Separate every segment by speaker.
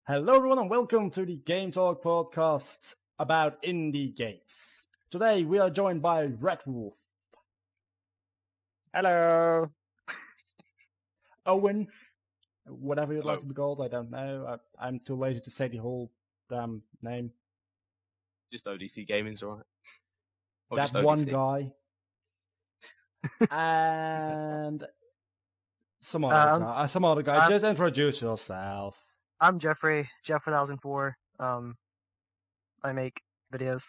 Speaker 1: Hello, everyone, and welcome to the Game Talk podcast about indie games. Today, we are joined by Ratwolf,
Speaker 2: Hello.
Speaker 1: Owen, whatever you'd
Speaker 2: Hello.
Speaker 1: like to be called. I don't know. I'm too lazy to say the whole damn name.
Speaker 2: Just ODC Gaming's alright. Or
Speaker 1: That
Speaker 2: just
Speaker 1: one
Speaker 2: ODC.
Speaker 1: guy, and some other guy. Just introduce yourself.
Speaker 3: I'm Jeffrey, Jeff 1004. I make videos.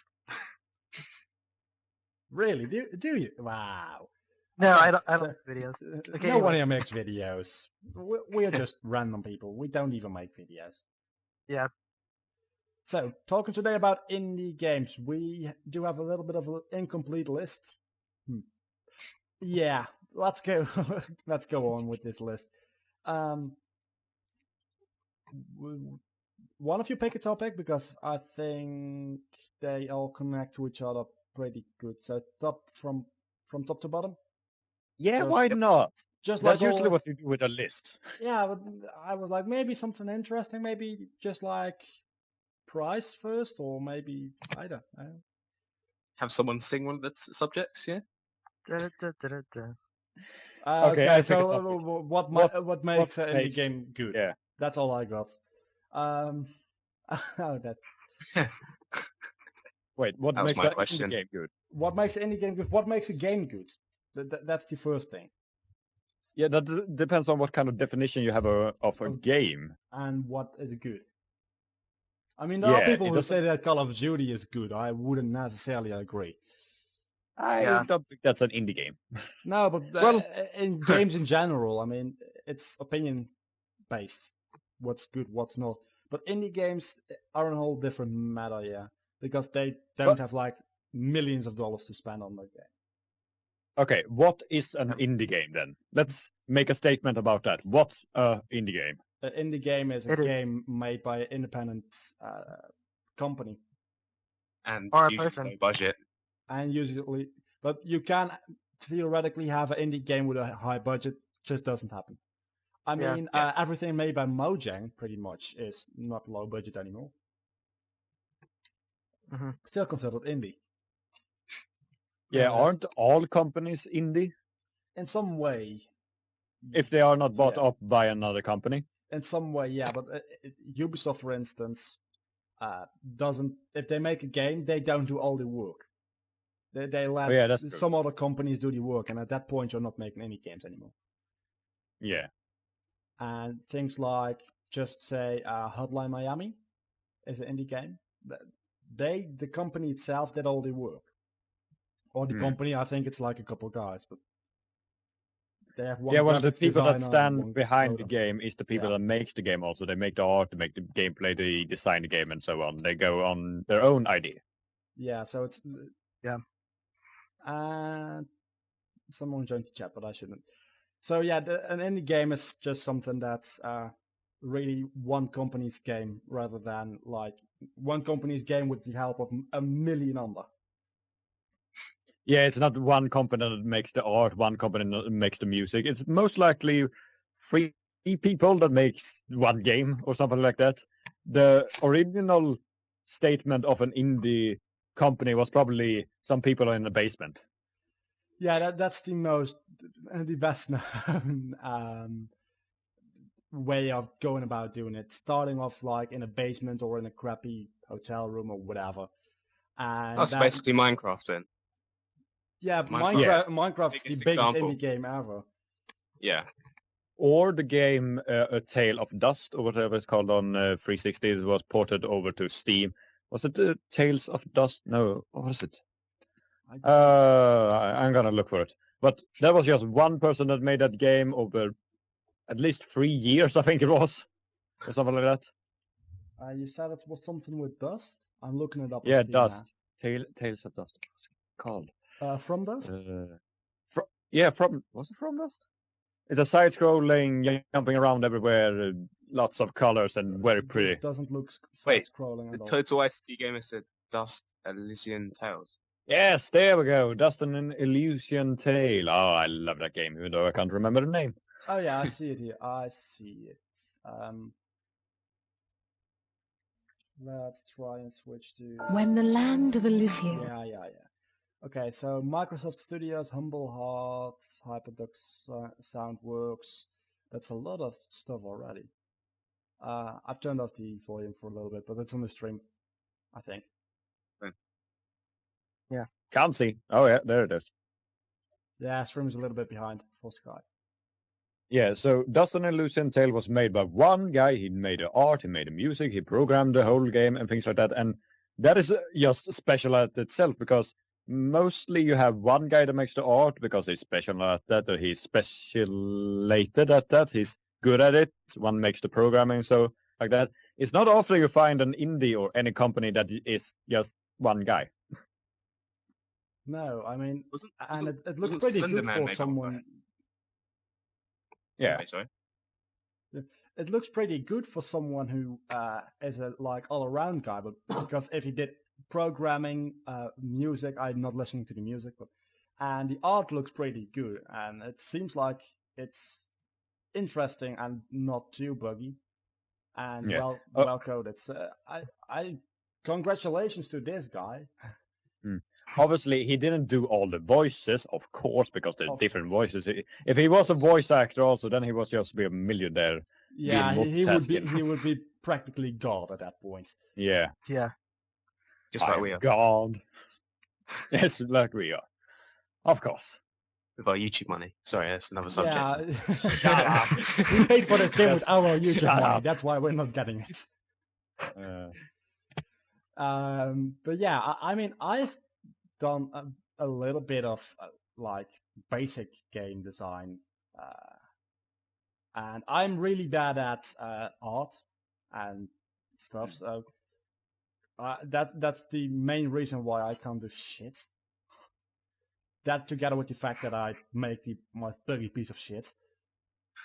Speaker 1: Really? Do you? Wow.
Speaker 3: No,
Speaker 1: Okay,
Speaker 3: I don't
Speaker 1: so,
Speaker 3: make videos.
Speaker 1: Okay, no one here makes videos. We are just random people. We don't even make videos.
Speaker 3: Yeah.
Speaker 1: So, talking today about indie games, we do have a little bit of an incomplete list. Yeah, let's go. Let's go on with this list. One of you pick a topic because I think they all connect to each other pretty good. So, from top to bottom.
Speaker 2: Yeah,
Speaker 1: Just-
Speaker 2: why not?
Speaker 1: Just
Speaker 2: That's
Speaker 1: like
Speaker 2: usually
Speaker 1: always.
Speaker 2: what you do with a list.
Speaker 1: Yeah, but I was like maybe something interesting, maybe just like price first, or maybe I don't know.
Speaker 2: Have someone sing one of the subjects, yeah?
Speaker 3: Da-da-da-da-da.
Speaker 2: Okay, I pick a
Speaker 1: so
Speaker 2: topic.
Speaker 1: what makes an indie
Speaker 2: makes-
Speaker 1: game good?
Speaker 2: Yeah.
Speaker 1: That's all I got. Oh, that.
Speaker 2: Wait, what
Speaker 4: That was
Speaker 2: makes
Speaker 4: my
Speaker 2: an
Speaker 4: question.
Speaker 2: indie game good?
Speaker 1: What makes an indie game good? What makes a game good? That's the first thing.
Speaker 2: Yeah, that depends on what kind of definition you have of a
Speaker 1: Of-
Speaker 2: game.
Speaker 1: And what is good? I mean, there are
Speaker 2: Yeah,
Speaker 1: people
Speaker 2: it
Speaker 1: who
Speaker 2: doesn't-
Speaker 1: say that Call of Duty is good. I wouldn't necessarily agree.
Speaker 2: I
Speaker 3: Yeah.
Speaker 2: don't think that's an indie game.
Speaker 1: No, but
Speaker 2: Well-
Speaker 1: in games in general, I mean, it's opinion based. What's good, what's not. But indie games are a whole different matter, yeah, because they don't have like millions of dollars to spend on the game.
Speaker 2: Okay, what is an indie game then? Let's make a statement about that. What's a indie game?
Speaker 1: An indie game is a
Speaker 3: It is-
Speaker 1: game made by an independent company,
Speaker 4: And
Speaker 3: Or a
Speaker 4: usually
Speaker 3: person.
Speaker 4: low budget.
Speaker 1: and usually, but you can theoretically have an indie game with a high budget. Just doesn't happen. I
Speaker 3: Yeah.
Speaker 1: mean,
Speaker 4: Yeah.
Speaker 1: everything made by Mojang pretty much is not low budget anymore.
Speaker 3: Mhm.
Speaker 1: Still considered indie.
Speaker 2: Yeah,
Speaker 1: Yeah, that's-
Speaker 2: aren't all companies indie
Speaker 1: In some way.
Speaker 2: if they are not bought
Speaker 1: Yeah.
Speaker 2: up by another company?
Speaker 1: In some way, yeah, but Ubisoft, for instance, doesn't. If they make a game, they don't do all the work. They let
Speaker 2: yeah, that's true.
Speaker 1: some other companies do the work, and at that point, you're not making any games anymore.
Speaker 2: Yeah.
Speaker 1: And things like, just say, Hotline Miami is an indie game. The company itself, did all the work. Or the
Speaker 2: Hmm.
Speaker 1: company, I think it's like a couple guys, but they have one.
Speaker 2: Yeah, well, the
Speaker 1: graphics
Speaker 2: people that
Speaker 1: designer and one
Speaker 2: stand behind the
Speaker 1: coder.
Speaker 2: game is the people
Speaker 1: Yeah.
Speaker 2: that makes the game also. They make the art, they make the gameplay, they design the game and so on. They go on their own idea.
Speaker 1: Yeah, so it's
Speaker 3: Yeah.
Speaker 1: And someone joined the chat, but I shouldn't. So yeah, an indie game is just something that's really one company's game rather than like one company's game with the help of a million other.
Speaker 2: Yeah, it's not one company that makes the art, one company that makes the music. It's most likely three people that makes one game or something like that. The original statement of an indie company was probably some people in the basement.
Speaker 1: Yeah, that's the best known way of going about doing it. Starting off like in a basement or in a crappy hotel room or whatever. And
Speaker 4: That's basically Minecraft then.
Speaker 1: yeah,
Speaker 4: Minecraft.
Speaker 1: Minecraft's the
Speaker 4: Biggest
Speaker 1: biggest
Speaker 4: example.
Speaker 1: indie game ever.
Speaker 4: Yeah.
Speaker 2: Or the game A Tale of Dust, or whatever it's called on 360, it was ported over to Steam. Was it Tales of Dust? No, what was it? I'm gonna look for it. But that was just one person that made that game over at least 3 years, I think it was, or something like that.
Speaker 1: You said it was something with Dust? I'm looking it up. on
Speaker 2: Yeah,
Speaker 1: Steam
Speaker 2: Dust. Tales of Dust. What's it called?
Speaker 1: now. From Dust?
Speaker 2: Was it From Dust? It's a side-scrolling, jumping around everywhere, lots of colors and very pretty.
Speaker 1: This doesn't look
Speaker 4: Wait,
Speaker 1: side-scrolling
Speaker 4: The
Speaker 1: at all.
Speaker 4: Total ICT Gamer said Dust Elysian Tales.
Speaker 2: Yes, there we go. Dust and an Illusion Tale. Oh, I love that game, even though I can't remember the name.
Speaker 1: Oh yeah, I see it here. I see it. Let's try and switch to...
Speaker 5: When the land of Elysium.
Speaker 1: Yeah. Okay, so Microsoft Studios, Humble Hearts, Hyperdux Soundworks. That's a lot of stuff already. I've turned off the volume for a little bit, but it's on the stream, I think.
Speaker 2: Can't see. Oh yeah, there it is.
Speaker 1: Yeah, stream's a little bit behind for Sky.
Speaker 2: Yeah, so Dust and Illusion Tale was made by one guy. He made the art, he made the music, he programmed the whole game and things like that. And that is just special at itself because mostly you have one guy that makes the art because he's special at that, or he's specialated at that, he's good at it. One makes the programming, so like that. It's not often you find an indie or any company that is just one guy.
Speaker 1: No, I mean, and
Speaker 4: Wasn't
Speaker 1: it looks
Speaker 4: wasn't
Speaker 1: pretty
Speaker 4: Slender
Speaker 1: good
Speaker 4: Man
Speaker 1: for
Speaker 4: made by one
Speaker 1: someone.
Speaker 4: guy?
Speaker 2: Yeah.
Speaker 4: Wait, sorry.
Speaker 1: It looks pretty good for someone who is a like all-around guy, but because if he did programming, music, I'm not listening to the music, but and the art looks pretty good, and it seems like it's interesting and not too buggy, and
Speaker 2: Yeah.
Speaker 1: well coded. So I congratulations to this guy.
Speaker 2: Obviously, he didn't do all the voices, of course, because they're
Speaker 1: Of
Speaker 2: different
Speaker 1: course.
Speaker 2: voices. If he was a voice actor also, then he was just be a millionaire.
Speaker 1: Yeah,
Speaker 2: doing
Speaker 1: he would be
Speaker 2: multitasking.
Speaker 1: practically God at that point.
Speaker 2: Yeah.
Speaker 3: Yeah.
Speaker 4: Just
Speaker 2: I
Speaker 4: like
Speaker 2: am
Speaker 4: we are
Speaker 2: God. Yes, like we are. Of course.
Speaker 4: with our YouTube money. Sorry, that's another subject.
Speaker 1: Yeah.
Speaker 2: Shut up.
Speaker 1: We paid for this game
Speaker 2: Just
Speaker 1: with our YouTube
Speaker 2: shut
Speaker 1: money.
Speaker 2: up.
Speaker 1: That's why we're not getting it. But yeah, I mean, I've done a little bit of like basic game design, and I'm really bad at art and stuff. So that's the main reason why I can't do shit. That together with the fact that I make the most buggy piece of shit.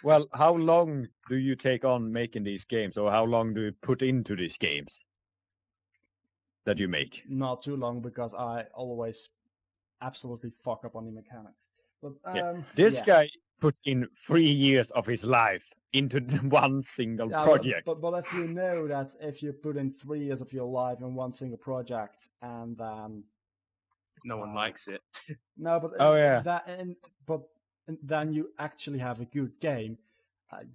Speaker 2: Well, how long do you take on making these games, or how long do you put into these games that you make?
Speaker 1: Not too long because I always absolutely fuck up on the mechanics. But
Speaker 2: This
Speaker 1: yeah.
Speaker 2: guy put in 3 years of his life into one single
Speaker 1: Yeah,
Speaker 2: project.
Speaker 1: but if you know that if you put in 3 years of your life in one single project and then
Speaker 4: No one likes it.
Speaker 1: no, but
Speaker 2: Oh, yeah.
Speaker 1: then you actually have a good game.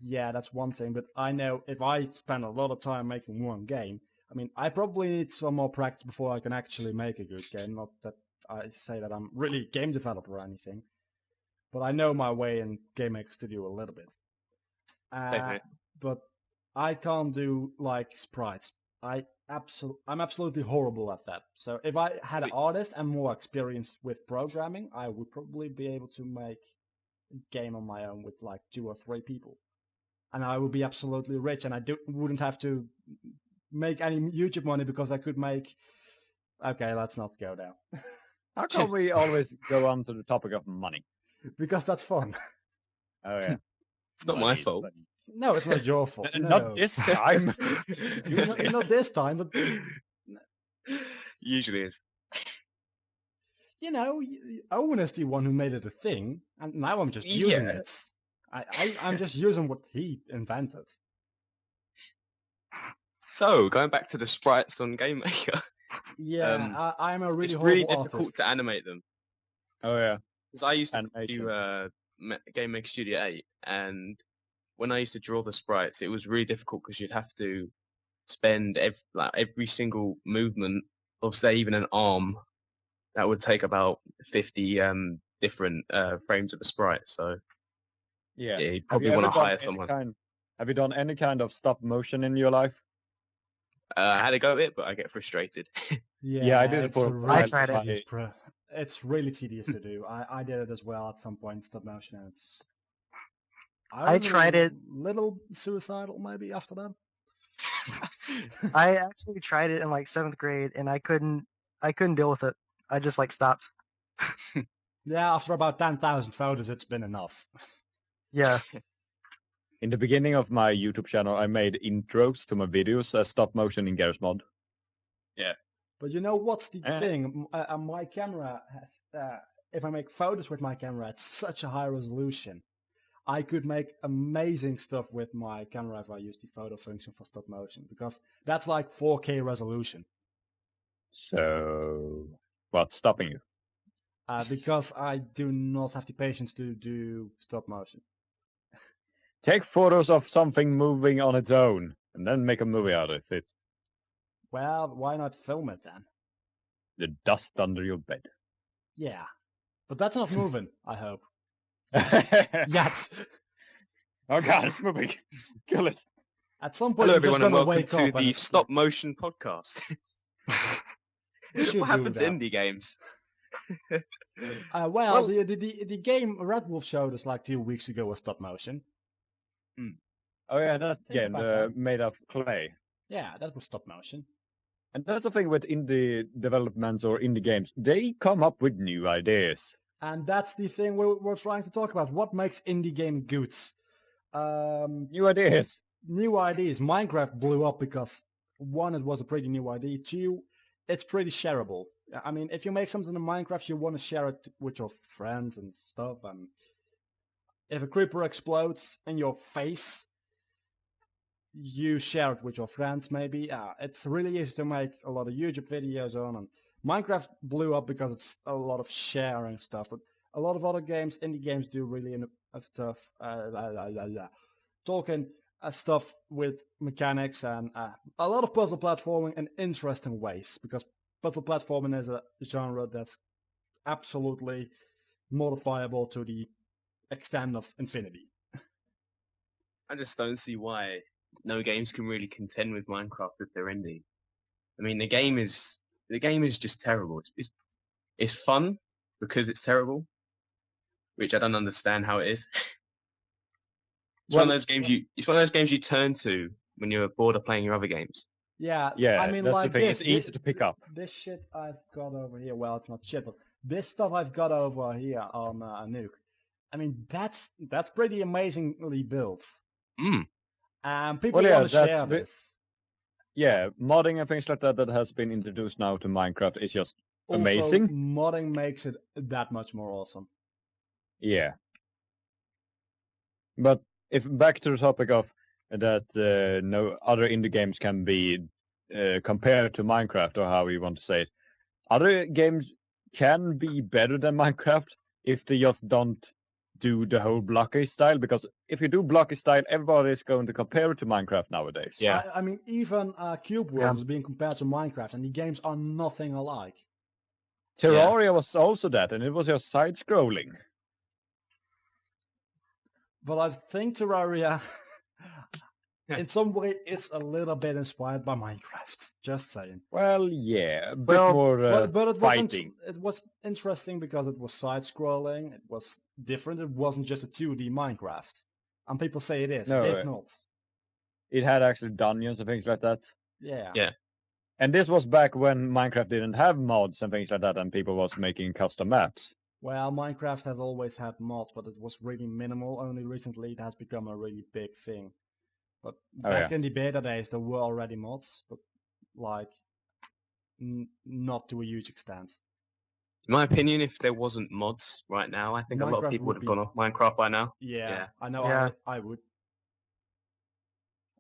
Speaker 1: Yeah, that's one thing. But I know if I spend a lot of time making one game, I mean, I probably need some more practice before I can actually make a good game. Not that I say that I'm really a game developer or anything, but I know my way in Game Maker Studio a little bit.
Speaker 4: Same here.
Speaker 1: But I can't do like sprites. I'm absolutely horrible at that. So if I had an artist and more experience with programming, I would probably be able to make a game on my own with like 2 or 3 people, and I would be absolutely rich, and I wouldn't have to make any YouTube money because I could make. Okay, let's not go there.
Speaker 2: How come we always go on to the topic of money?
Speaker 1: Because that's fun.
Speaker 2: Oh, yeah.
Speaker 4: It's not my
Speaker 2: Money is
Speaker 4: fault.
Speaker 2: funny.
Speaker 1: No, it's not your fault. No.
Speaker 2: Not this time.
Speaker 1: not this time, but
Speaker 4: Usually is.
Speaker 1: you know, Owen is the one who made it a thing, and now I'm just using
Speaker 4: Yeah.
Speaker 1: it. I'm just using what he invented.
Speaker 4: So going back to the sprites on Game Maker,
Speaker 1: Yeah, I'm a really
Speaker 4: it's
Speaker 1: horrible
Speaker 4: really difficult
Speaker 1: artist.
Speaker 4: to animate them.
Speaker 2: Oh, yeah.
Speaker 4: Because I used to
Speaker 2: Animation.
Speaker 4: do Game Maker Studio 8, and when I used to draw the sprites, it was really difficult because you'd have to spend every single movement, or say even an arm, that would take about 50 different frames of a sprite. So
Speaker 2: Yeah.
Speaker 4: yeah, you'd
Speaker 2: Have you
Speaker 4: probably want
Speaker 2: ever
Speaker 4: to
Speaker 2: done
Speaker 4: hire
Speaker 2: any
Speaker 4: someone.
Speaker 2: have you done any kind of stop motion in your life?
Speaker 4: I had a go at it, but I get frustrated.
Speaker 2: Yeah, I did it
Speaker 1: it's
Speaker 2: for a
Speaker 1: really
Speaker 2: while.
Speaker 3: tried it.
Speaker 1: tedious, it's really tedious to do. I did it as well at some point, stop motion, and
Speaker 3: I tried it.
Speaker 1: Little suicidal maybe after that.
Speaker 3: I actually tried it in like 7th grade, and I couldn't deal with it. I just like stopped.
Speaker 1: Yeah, after about 10,000 photos, it's been enough.
Speaker 3: Yeah.
Speaker 2: In the beginning of my YouTube channel, I made intros to my videos as stop motion in Garry's Mod.
Speaker 1: But you know what's the
Speaker 2: Eh.
Speaker 1: thing? My camera has. If I make photos with my camera, it's such a high resolution. I could make amazing stuff with my camera if I use the photo function for stop motion, because that's like 4K resolution.
Speaker 2: So, what's stopping you?
Speaker 1: Because I do not have the patience to do stop motion.
Speaker 2: Take photos of something moving on its own, and then make a movie out of it.
Speaker 1: Well, why not film it then?
Speaker 2: The dust under your bed.
Speaker 1: Yeah. But that's not moving, I hope.
Speaker 2: Yet.
Speaker 1: Yet.
Speaker 2: Oh god, it's moving. Kill it.
Speaker 1: At some point,
Speaker 4: Hello,
Speaker 1: you're
Speaker 4: everyone,
Speaker 1: just
Speaker 4: and
Speaker 1: gonna
Speaker 4: welcome
Speaker 1: wake
Speaker 4: to
Speaker 1: up and
Speaker 4: the
Speaker 1: it's
Speaker 4: Stop Motion Podcast.
Speaker 1: We should
Speaker 4: What
Speaker 1: do
Speaker 4: happened to
Speaker 1: that.
Speaker 4: indie games?
Speaker 1: Well,
Speaker 4: Well-
Speaker 1: the game Ratwolf showed us like 2 weeks ago was stop motion.
Speaker 2: Oh yeah, that
Speaker 1: Think
Speaker 2: game
Speaker 1: about
Speaker 2: made of clay.
Speaker 1: Yeah, that was stop motion.
Speaker 2: And that's the thing with indie developments or indie games. They come up with new ideas.
Speaker 1: And that's the thing we're trying to talk about. What makes indie game good?
Speaker 2: New ideas.
Speaker 1: New ideas. Minecraft blew up because, one, it was a pretty new idea. Two, it's pretty shareable. I mean, if you make something in Minecraft, you want to share it with your friends and stuff. And if a creeper explodes in your face, you share it with your friends, maybe. It's really easy to make a lot of YouTube videos on. And Minecraft blew up because it's a lot of sharing stuff. But a lot of other games, indie games, do really tough talking stuff with mechanics and a lot of puzzle platforming in interesting ways, because puzzle platforming is a genre that's absolutely modifiable to the extent of infinity.
Speaker 4: I just don't see why no games can really contend with Minecraft if they're indie. I mean, the game is just terrible. It's fun because it's terrible, which I don't understand how it is. It's one of those games you turn to when you're bored of playing your other games.
Speaker 1: Yeah,
Speaker 2: Yeah,
Speaker 1: I mean,
Speaker 2: that's
Speaker 1: like
Speaker 2: the thing.
Speaker 1: this,
Speaker 2: It's easy to pick up.
Speaker 1: This shit I've got over here. Well, it's not shit, but this stuff I've got over here on a nuke. I mean, that's pretty amazingly built.
Speaker 4: Mm.
Speaker 1: And people
Speaker 2: Well, yeah,
Speaker 1: want to
Speaker 2: that's
Speaker 1: share this.
Speaker 2: Yeah, modding and things like that that has been introduced now to Minecraft is just
Speaker 1: Also,
Speaker 2: amazing.
Speaker 1: modding makes it that much more awesome.
Speaker 2: Yeah. But if back to the topic of that no other indie games can be compared to Minecraft, or how you want to say it, other games can be better than Minecraft if they just don't do the whole blocky style, because if you do blocky style, everybody is going to compare it to Minecraft nowadays.
Speaker 4: Yeah.
Speaker 1: I mean, even Cube World is being compared to Minecraft, and the games are nothing alike.
Speaker 2: Terraria was also that, and it was just side-scrolling.
Speaker 1: But I think Terraria, in some way, is a little bit inspired by Minecraft. Just saying.
Speaker 2: Well, yeah, a bit
Speaker 3: Well,
Speaker 2: more
Speaker 1: But it
Speaker 2: fighting.
Speaker 1: it was interesting because it was side-scrolling. It was different. It wasn't just a 2D Minecraft. And people say it is.
Speaker 2: No,
Speaker 1: It is not.
Speaker 2: It had actually dungeons and things like that.
Speaker 1: Yeah.
Speaker 4: Yeah.
Speaker 2: And this was back when Minecraft didn't have mods and things like that, and people was making custom maps.
Speaker 1: Well, Minecraft has always had mods, but it was really minimal. Only recently it has become a really big thing. But back in the beta days, there were already mods, but like not to a huge extent.
Speaker 4: In my opinion, if there wasn't mods right now, I think a lot
Speaker 1: Minecraft
Speaker 4: of people
Speaker 1: would
Speaker 4: would have
Speaker 1: be-
Speaker 4: gone off Minecraft by now.
Speaker 1: Yeah, I know.
Speaker 3: Yeah.
Speaker 1: I would.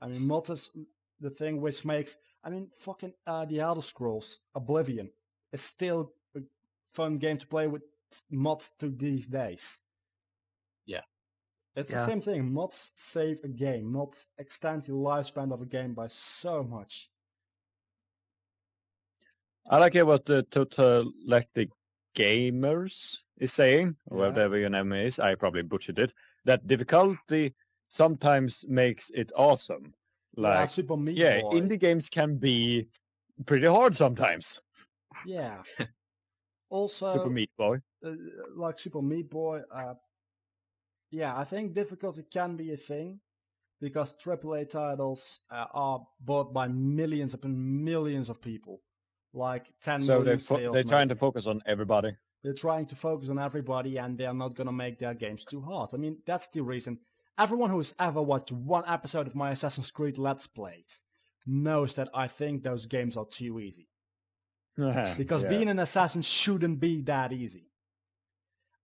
Speaker 1: I mean, mods is the thing which makes. I mean, fucking the Elder Scrolls Oblivion is still a fun game to play with mods to these days.
Speaker 4: Yeah.
Speaker 1: It's the
Speaker 3: Yeah.
Speaker 1: same thing. Mods save a game. Mods extend the lifespan of a game by so much.
Speaker 2: I like it what the Totalactic Gamers is saying, or
Speaker 1: Yeah.
Speaker 2: whatever your name is. I probably butchered it. That difficulty sometimes makes it awesome.
Speaker 1: Yeah,
Speaker 2: Like,
Speaker 1: Super Meat
Speaker 2: yeah,
Speaker 1: Boy.
Speaker 2: indie games can be pretty hard sometimes.
Speaker 1: Yeah. Also,
Speaker 2: Super Meat Boy.
Speaker 1: like Super Meat Boy, yeah, I think difficulty can be a thing because AAA titles are bought by millions upon millions of people, like 10
Speaker 2: So
Speaker 1: million sales.
Speaker 2: they're trying to
Speaker 1: maybe.
Speaker 2: focus on everybody.
Speaker 1: They're trying to focus on everybody, and they're not gonna make their games too hard. I mean, that's the reason. Everyone who's ever watched one episode of my Assassin's Creed Let's Plays knows that I think those games are too easy. Because
Speaker 2: Yeah.
Speaker 1: being an assassin shouldn't be that easy.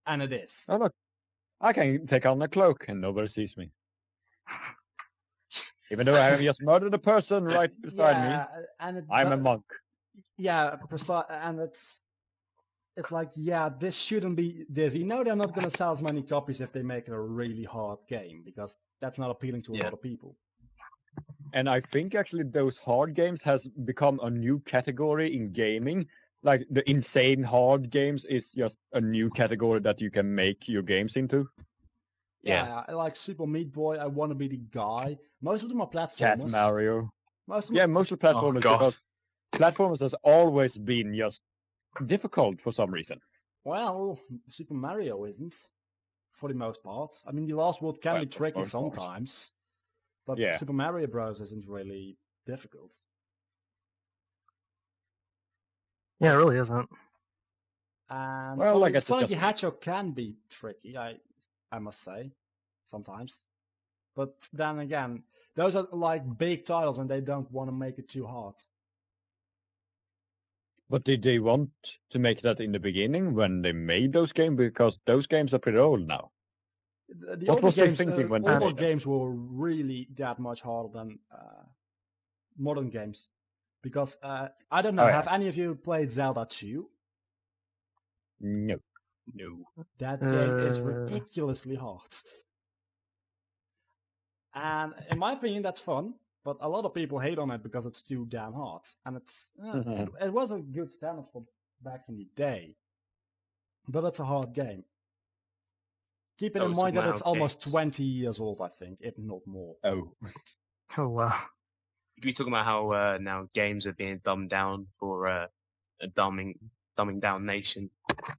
Speaker 1: And it is.
Speaker 2: Oh look, I can take on a cloak and nobody sees me. Even though I have just murdered a person right beside me,
Speaker 1: and
Speaker 2: I'm a monk.
Speaker 1: Yeah, precise, and it's like, yeah, this shouldn't be this. You know, they're not going to sell as many copies if they make it a really hard game because that's not appealing to a lot of people.
Speaker 2: And I think actually those hard games has become a new category in gaming. Like the insane hard games is just a new category that you can make your games into.
Speaker 1: Yeah, I like Super Meat Boy. I want to be the guy. Most of them are platformers.
Speaker 2: Cat Mario.
Speaker 1: Most of them
Speaker 2: Yeah, mostly platformers because platformers has always been just difficult for some reason.
Speaker 1: Well, Super Mario isn't, for the most part. I mean, the last world can be tricky sometimes, but Super Mario Bros. Isn't really difficult.
Speaker 3: Yeah, it really isn't.
Speaker 1: And
Speaker 2: well, I guess
Speaker 1: Sonic the Hedgehog can be tricky, I must say, sometimes. But then again, those are like big titles and they don't want to make it too hard.
Speaker 2: But did they want to make that in the beginning when they made those games? Because those games are pretty old now. What was they thinking when they made
Speaker 1: older games were really that much harder than modern games? Because, I don't know, have any of you played Zelda 2?
Speaker 2: No.
Speaker 1: That game is ridiculously hard. And in my opinion, that's fun, but a lot of people hate on it because it's too damn hard. And it was a good standard for back in the day, but it's a hard game. Keep it in mind that it's almost 20 years old, I think, if not more.
Speaker 2: Oh
Speaker 3: wow.
Speaker 4: We talking about how now games are being dumbed down for a dumbing down nation.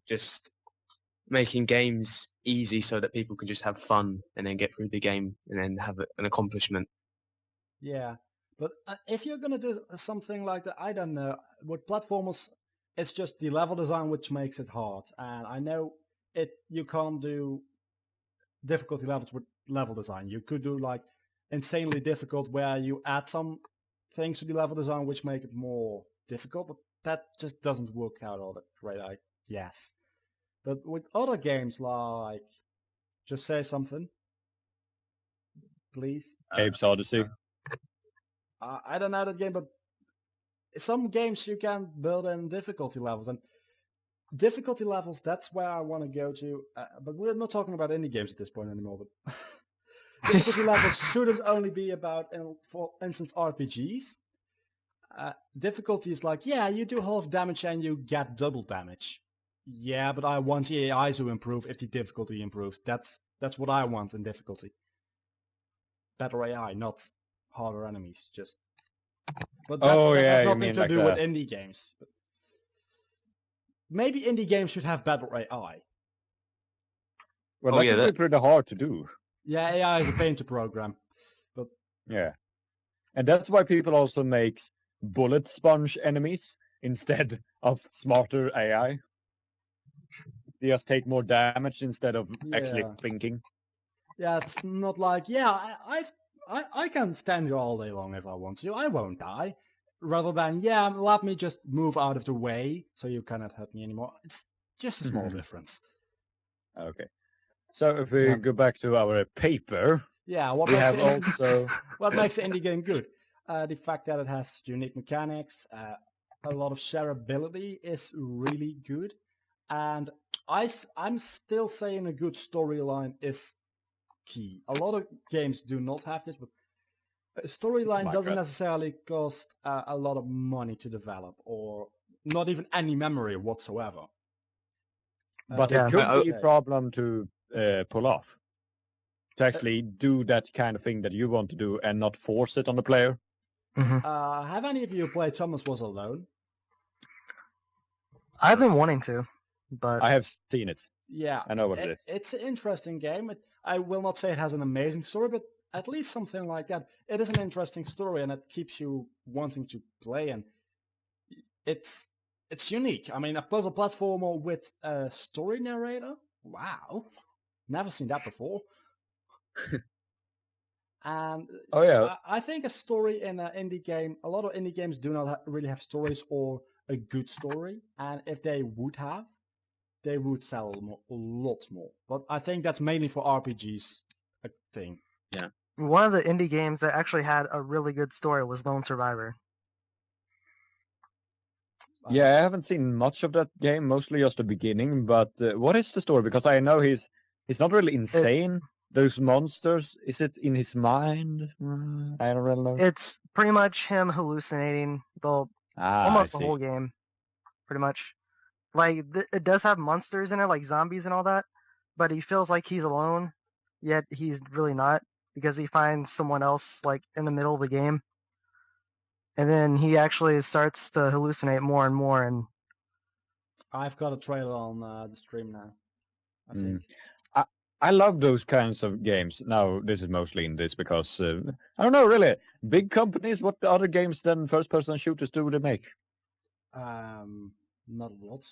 Speaker 4: Just making games easy so that people can just have fun and then get through the game and then have an accomplishment.
Speaker 1: Yeah, but if you're gonna do something like that, I don't know. With platformers, it's just the level design which makes it hard. And I know you can't do difficulty levels with level design. You could do like insanely difficult where you add some things to the level design which make it more difficult, but that just doesn't work out all that great, I guess. But with other games like, just say something, please.
Speaker 2: Abe's Odyssey.
Speaker 1: I don't know that game, but some games you can build in difficulty levels, and difficulty levels, that's where I want to go to. But we're not talking about indie games at this point anymore. But difficulty levels shouldn't only be about, for instance, RPGs. Difficulty is like, yeah, you do half damage and you get double damage. Yeah, but I want the AI to improve if the difficulty improves. That's what I want in difficulty. Better AI, not harder enemies. Just. But that has nothing to do with indie games. But maybe indie games should have better AI.
Speaker 2: Well, that would be pretty hard to do.
Speaker 1: Yeah, AI is a pain to program. But
Speaker 2: yeah. And that's why people also make bullet sponge enemies instead of smarter AI. They just take more damage instead of actually thinking.
Speaker 1: Yeah, it's not like, I can stand you all day long if I want to. I won't die. Rather than, let me just move out of the way so you cannot hurt me anymore. It's just a small difference.
Speaker 2: Okay. So if we go back to our paper,
Speaker 1: what
Speaker 2: we
Speaker 1: makes
Speaker 2: have also
Speaker 1: what makes an indie game good? The fact that it has unique mechanics, a lot of shareability is really good, and I'm still saying a good storyline is key. A lot of games do not have this, but a storyline doesn't necessarily cost a lot of money to develop, or not even any memory whatsoever.
Speaker 2: But it could be a problem to pull off. To actually do that kind of thing that you want to do and not force it on the player.
Speaker 1: Have any of you played Thomas Was Alone?
Speaker 3: I've been wanting to, but
Speaker 2: I have seen it.
Speaker 1: Yeah,
Speaker 2: I know what it is.
Speaker 1: It's an interesting game. I will not say it has an amazing story, but at least something like that. It is an interesting story, and it keeps you wanting to play. And it's unique. I mean, a puzzle platformer with a story narrator. Wow, never seen that before. And I think a story in an indie game. A lot of indie games do not really have stories or a good story. And if they would have, they would sell a lot more. But I think that's mainly for RPGs a thing.
Speaker 3: One of the indie games that actually had a really good story was Lone Survivor.
Speaker 2: Yeah, I haven't seen much of that game, mostly just the beginning. But what is the story? Because I know he's not really insane. Those monsters, is it in his mind? I don't really know.
Speaker 3: It's pretty much him hallucinating
Speaker 2: I
Speaker 3: almost the
Speaker 2: see.
Speaker 3: whole game, pretty much. Like it does have monsters in it, like zombies and all that, but he feels like he's alone, yet he's really not because he finds someone else like in the middle of the game, and then he actually starts to hallucinate more and more. And
Speaker 1: I've got a trailer on the stream now, I think.
Speaker 2: I love those kinds of games. Now, this is mostly in this because, I don't know, really. Big companies, what the other games than first-person shooters do they make?
Speaker 1: Not a lot.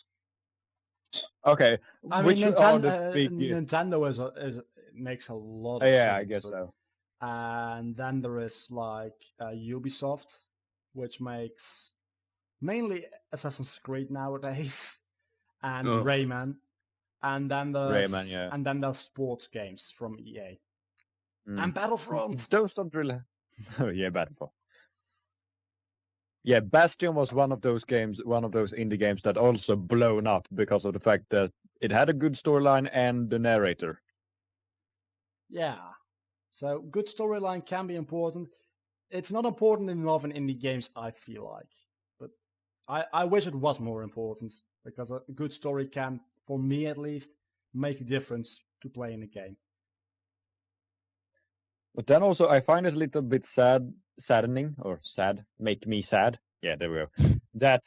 Speaker 2: Okay,
Speaker 1: I
Speaker 2: which
Speaker 1: mean,
Speaker 2: are the big...
Speaker 1: Nintendo makes a lot of
Speaker 2: yeah, I
Speaker 1: shit,
Speaker 2: guess
Speaker 1: but-
Speaker 2: so.
Speaker 1: And then there is like Ubisoft, which makes mainly Assassin's Creed nowadays, and
Speaker 4: Oh.
Speaker 1: Rayman, and then there's
Speaker 2: Rayman, yeah.
Speaker 1: and then there's sports games from EA
Speaker 2: Mm.
Speaker 1: and Battlefront.
Speaker 2: Those don't really... Oh, yeah, Battlefront. Yeah, Bastion was one of those games, one of those indie games that also blown up because of the fact that it had a good storyline and the narrator.
Speaker 1: Yeah, so good storyline can be important. It's not important enough in indie games, I feel like, but I wish it was more important because a good story can, for me at least, make a difference to play in a game.
Speaker 2: But then also I find it a little bit saddening, or sad, make me sad. Yeah, there we go. That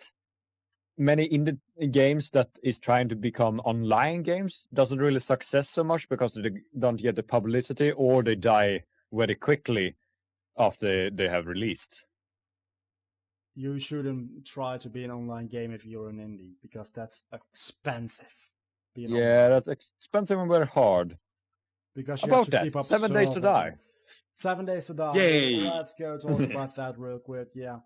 Speaker 2: many indie games that is trying to become online games doesn't really success so much because they don't get the publicity or they die very quickly after they have released.
Speaker 1: You shouldn't try to be an online game if you're an indie because that's expensive. Being
Speaker 2: Yeah,
Speaker 1: online.
Speaker 2: that's expensive and very hard.
Speaker 1: Because you
Speaker 2: About
Speaker 1: have to
Speaker 2: that,
Speaker 1: keep up
Speaker 2: 7 Days to
Speaker 1: servers
Speaker 2: Die.
Speaker 1: and- 7 Days to Die.
Speaker 4: Yay!
Speaker 1: Let's go talk about that real quick. Yeah.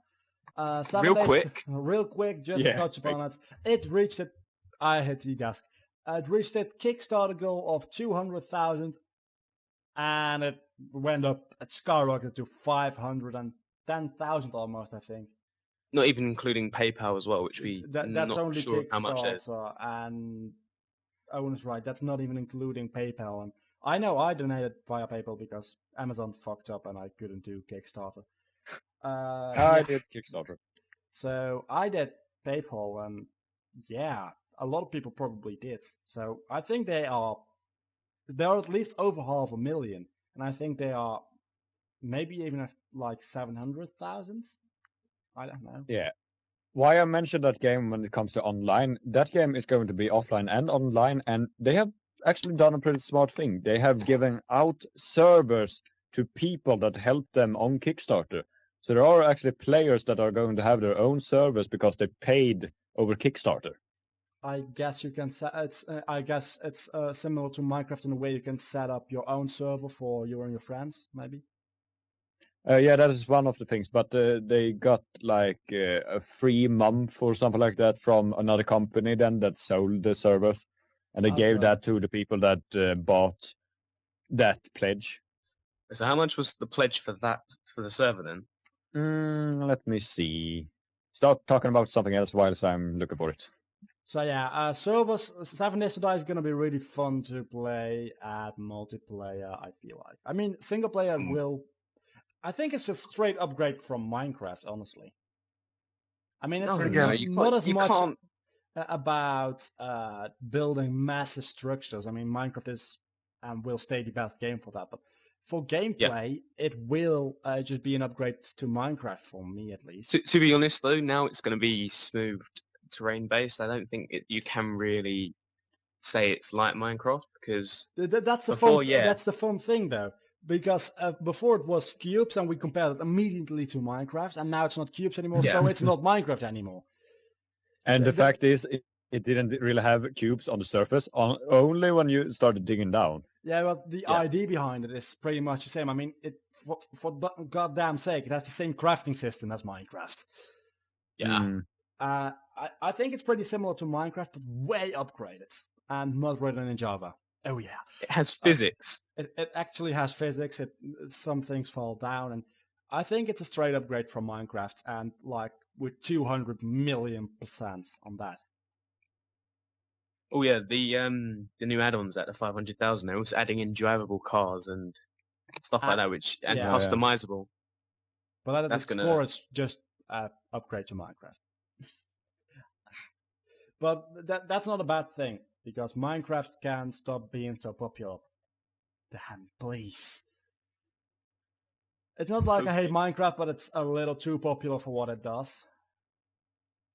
Speaker 1: 7
Speaker 4: Real
Speaker 1: days
Speaker 4: quick.
Speaker 1: real quick, just
Speaker 2: Yeah,
Speaker 1: touch upon it. It reached it. I hit the desk. It reached its Kickstarter goal of 200,000, and it went up. It skyrocketed to 510,000 almost, I think.
Speaker 4: Not even including PayPal as well, which we
Speaker 1: That's
Speaker 4: not
Speaker 1: only
Speaker 4: sure how much it is.
Speaker 1: Kickstarter, and Owen is right. That's not even including PayPal. And I know I donated via PayPal because Amazon fucked up and I couldn't do Kickstarter.
Speaker 2: I
Speaker 1: Yeah.
Speaker 2: did Kickstarter.
Speaker 1: So I did PayPal, and yeah, a lot of people probably did. So I think they are at least over 500,000, and I think they are maybe even at like 700,000. I don't know.
Speaker 2: Yeah. Why I mentioned that game when it comes to online, that game is going to be offline and online, and they have actually done a pretty smart thing. They have given out servers to people that help them on Kickstarter. So there are actually players that are going to have their own servers because they paid over Kickstarter.
Speaker 1: I guess you can set. I guess it's similar to Minecraft in a way you can set up your own server for you and your friends, maybe.
Speaker 2: Yeah, that is one of the things, but they got like a free month or something like that from another company then that sold the servers, and they gave
Speaker 1: Okay.
Speaker 2: that to the people that bought that pledge.
Speaker 4: So how much was the pledge for the server then?
Speaker 2: Let me see. Start talking about something else while I'm looking for it.
Speaker 1: So yeah, servers 7 Days to Die is gonna be really fun to play at multiplayer. I feel like. I mean, single player will. I think it's a straight upgrade from Minecraft, honestly. I mean, it's
Speaker 3: No,
Speaker 4: No,
Speaker 3: again,
Speaker 1: not as
Speaker 4: you
Speaker 1: much
Speaker 4: can't.
Speaker 1: about building massive structures. I mean, Minecraft is and will stay the best game for that. But for gameplay, it will just be an upgrade to Minecraft for me, at least.
Speaker 4: To be honest though, now it's going to be smooth terrain based. I don't think you can really say it's like Minecraft because
Speaker 1: That's the
Speaker 4: before,
Speaker 1: fun.
Speaker 4: yeah.
Speaker 1: That's the fun thing, though, because before it was cubes, and we compared it immediately to Minecraft, and now it's not cubes anymore,
Speaker 4: Yeah.
Speaker 1: so it's not Minecraft anymore.
Speaker 2: And the
Speaker 1: The-
Speaker 2: fact is, it didn't really have cubes on the surface, only when you started digging down.
Speaker 1: Yeah, but the
Speaker 4: Yeah.
Speaker 1: idea behind it is pretty much the same. I mean, for goddamn sake, it has the same crafting system as Minecraft.
Speaker 4: Yeah.
Speaker 1: I think it's pretty similar to Minecraft, but way upgraded and not written in Java. Oh yeah,
Speaker 4: It has physics.
Speaker 1: it actually has physics. Some things fall down, and I think it's a straight upgrade from Minecraft, and like with 200 million% on that.
Speaker 4: Oh yeah, the new add-ons at the 500,000. They're also adding in drivable cars and stuff like that, which and
Speaker 1: yeah.
Speaker 4: customizable.
Speaker 1: But at
Speaker 4: That's
Speaker 1: its
Speaker 4: gonna-
Speaker 1: core, it's just an upgrade to Minecraft. But that's not a bad thing, because Minecraft can stop being so popular. Damn, please. It's not like I hate Minecraft, but it's a little too popular for what it does.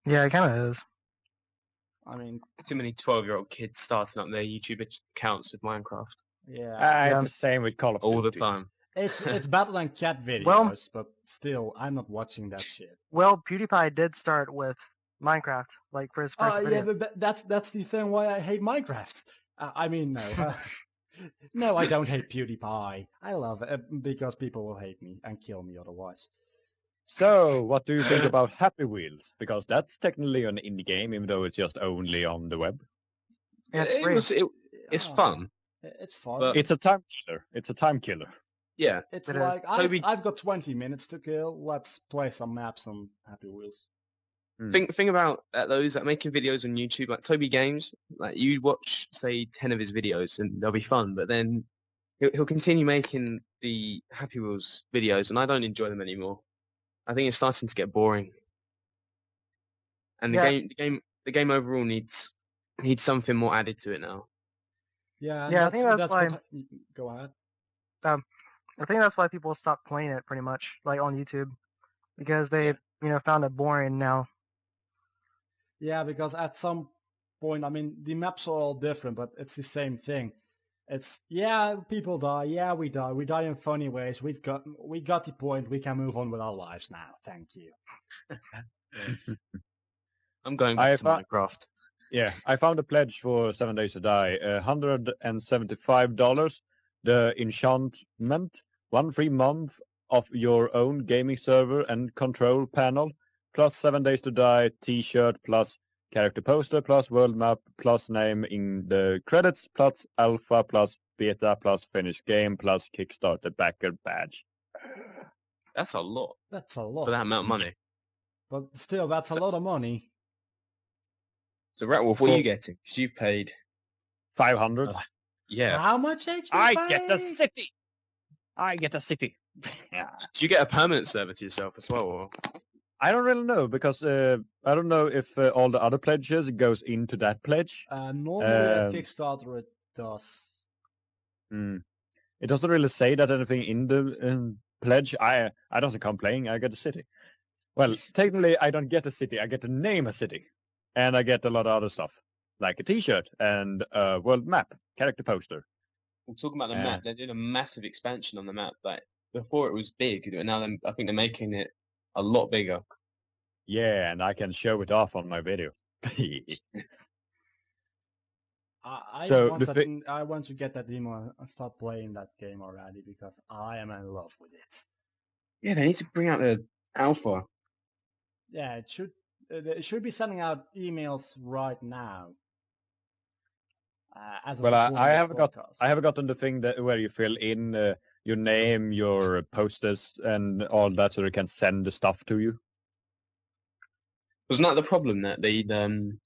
Speaker 3: Yeah, it kind of is.
Speaker 1: I mean,
Speaker 4: Too many 12-year-old kids starting up their YouTube accounts with Minecraft
Speaker 1: yeah.
Speaker 2: It's the same with Call of
Speaker 4: all the
Speaker 2: Duty.
Speaker 4: time.
Speaker 1: It's better than cat videos,
Speaker 3: Well-
Speaker 1: but still, I'm not watching that shit.
Speaker 3: Well, PewDiePie did start with Minecraft, like for his first
Speaker 1: Oh
Speaker 3: video.
Speaker 1: yeah, but that's the thing why I hate Minecraft. I mean, no. No, I don't hate PewDiePie. I love it because people will hate me and kill me otherwise.
Speaker 2: So, what do you think about Happy Wheels? Because that's technically an indie game, even though it's just only on the web.
Speaker 3: And it's
Speaker 4: It
Speaker 3: free.
Speaker 4: was it's
Speaker 1: Yeah,
Speaker 4: fun.
Speaker 1: It's fun.
Speaker 4: But-
Speaker 2: It's a time killer. It's a time killer.
Speaker 4: Yeah,
Speaker 1: It's
Speaker 3: It is.
Speaker 1: like
Speaker 4: Toby-
Speaker 1: I've got 20 minutes to kill. Let's play some maps on Happy Wheels.
Speaker 4: Think about those like making videos on YouTube, like Toby Games. Like you watch, say, 10 of his videos, and they'll be fun. But then he'll continue making the Happy Wheels videos, and I don't enjoy them anymore. I think it's starting to get boring. And
Speaker 3: Yeah.
Speaker 4: the game overall needs something more added to it now.
Speaker 1: Yeah,
Speaker 3: Yeah, I think that's why-
Speaker 1: what go ahead.
Speaker 3: I think that's why people stopped playing it pretty much, like on YouTube, because they, found it boring now.
Speaker 1: Yeah, because at some point, I mean, the maps are all different, but it's the same thing. It's people die. Yeah, we die. We die in funny ways. We got the point. We can move on with our lives now. Thank you.
Speaker 4: I'm going
Speaker 2: I
Speaker 4: back to
Speaker 2: thought-
Speaker 4: Minecraft.
Speaker 2: Yeah, I found a pledge for 7 Days to Die. $175. The enchantment, 1 free month of your own gaming server and control panel, plus 7 Days to Die T-shirt, plus character poster, plus world map, plus name in the credits, plus alpha, plus beta, plus finished game, plus Kickstarter backer badge.
Speaker 4: That's a lot
Speaker 1: That's a lot.
Speaker 4: for that amount of money.
Speaker 1: But still, that's a lot of money.
Speaker 4: So Ratwolf, what are
Speaker 2: For-
Speaker 4: you getting? Because you paid.
Speaker 2: 500.
Speaker 4: Yeah.
Speaker 1: How much did you
Speaker 2: I
Speaker 1: pay?
Speaker 2: get a city. I get a city. Yeah.
Speaker 4: Do you get a permanent server to yourself as well? Or?
Speaker 2: I don't really know because I don't know if all the other pledges goes into that pledge.
Speaker 1: Normally at
Speaker 2: Um,
Speaker 1: Kickstarter it does.
Speaker 2: It doesn't really say that anything in the pledge. I doesn't complain. I get a city. Well, technically, I don't get a city. I get to name a city, and I get a lot of other stuff like a T-shirt and a world map, character poster.
Speaker 4: We're talking about the
Speaker 2: Yeah.
Speaker 4: map. They did a massive expansion on the map. Like before, it was big, and now I think they're making it a lot bigger.
Speaker 2: Yeah, and I can show it off on my video.
Speaker 1: I
Speaker 2: So
Speaker 1: want
Speaker 2: the
Speaker 1: that, I want to get that demo and start playing that game already because I am in love with it.
Speaker 4: Yeah, they need to bring out the alpha.
Speaker 1: Yeah, it should be sending out emails right now. As of
Speaker 2: Well, I
Speaker 1: recording this
Speaker 2: haven't gotten the thing that where you fill in your name, your posters, and all that, so they can send the stuff to you.
Speaker 4: Wasn't that the problem that they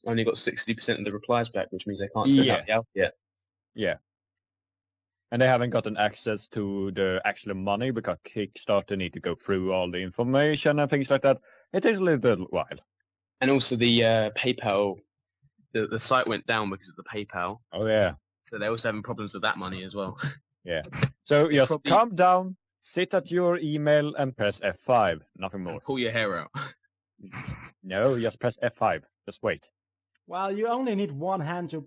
Speaker 4: only got 60% of the replies back, which means they can't send out the alpha yet?
Speaker 2: Yeah. And they haven't gotten access to the actual money because Kickstarter need to go through all the information and things like that. It takes a little while.
Speaker 4: And also the PayPal, the site went down because of the PayPal.
Speaker 2: Oh yeah.
Speaker 4: So they're also having problems with that money as well.
Speaker 2: Yeah. So
Speaker 4: They
Speaker 2: just
Speaker 4: probably-
Speaker 2: calm down, sit at your email and press F5. Nothing more.
Speaker 4: And pull your hair out.
Speaker 2: No, just press F5. Just wait.
Speaker 1: Well, you only need one hand to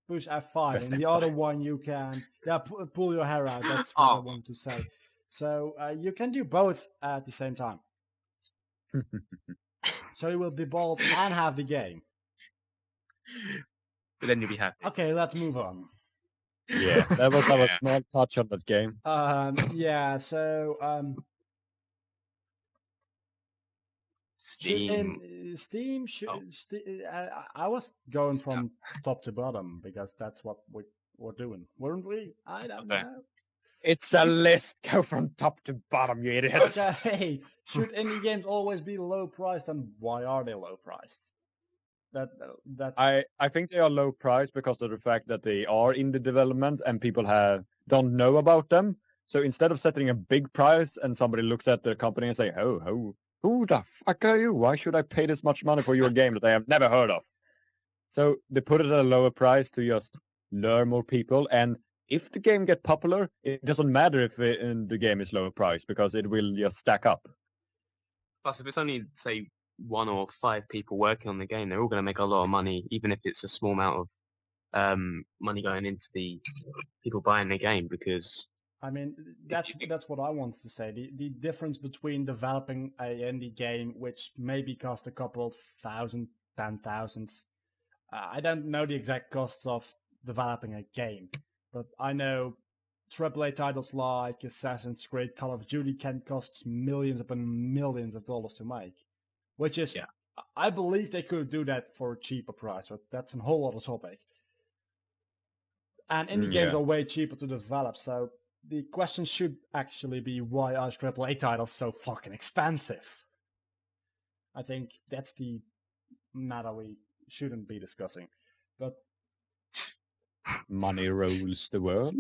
Speaker 1: push F5,
Speaker 2: Press
Speaker 1: and the
Speaker 2: F5.
Speaker 1: other one you can pull your hair out. That's what I
Speaker 4: Oh.
Speaker 1: wanted to say. So you can do both at the same time. So you will be bald and have the game.
Speaker 4: But then you'll be happy.
Speaker 1: Okay, let's move on.
Speaker 2: Yeah, that was our
Speaker 4: Yeah.
Speaker 2: small touch on that game.
Speaker 1: Yeah. So
Speaker 4: Steam.
Speaker 1: Steam should.
Speaker 4: Oh.
Speaker 1: I was going from top to bottom because that's what we were doing, weren't we? I don't
Speaker 4: Okay.
Speaker 1: know.
Speaker 2: It's a list. Go from top to bottom, you idiots.
Speaker 1: Okay, should indie games always be low priced, and why are they low priced? That's
Speaker 2: I think they are low priced because of the fact that they are in the development and people don't know about them. So instead of setting a big price and somebody looks at the company and say, "Oh, who the fuck are you? Why should I pay this much money for your game that I have never heard of?" So they put it at a lower price to just lure more people. And if the game get popular, it doesn't matter if the game is lower priced because it will just stack up.
Speaker 4: Plus, if it's only, say, 1 or 5 people working on the game, they're all going to make a lot of money, even if it's a small amount of money going into the people buying the game, because
Speaker 1: I mean, that's what I wanted to say. The difference between developing a indie game, which maybe cost a couple of thousand, 10,000. I don't know the exact costs of developing a game, but I know AAA titles like Assassin's Creed, Call of Duty can cost millions upon millions of dollars to make, which is,
Speaker 4: Yeah.
Speaker 1: I believe they could do that for a cheaper price, but that's a whole other topic. And indie games
Speaker 2: Yeah.
Speaker 1: are way cheaper to develop, so the question should actually be, why are AAA titles so fucking expensive? I think that's the matter we shouldn't be discussing. But
Speaker 2: Money rules the world.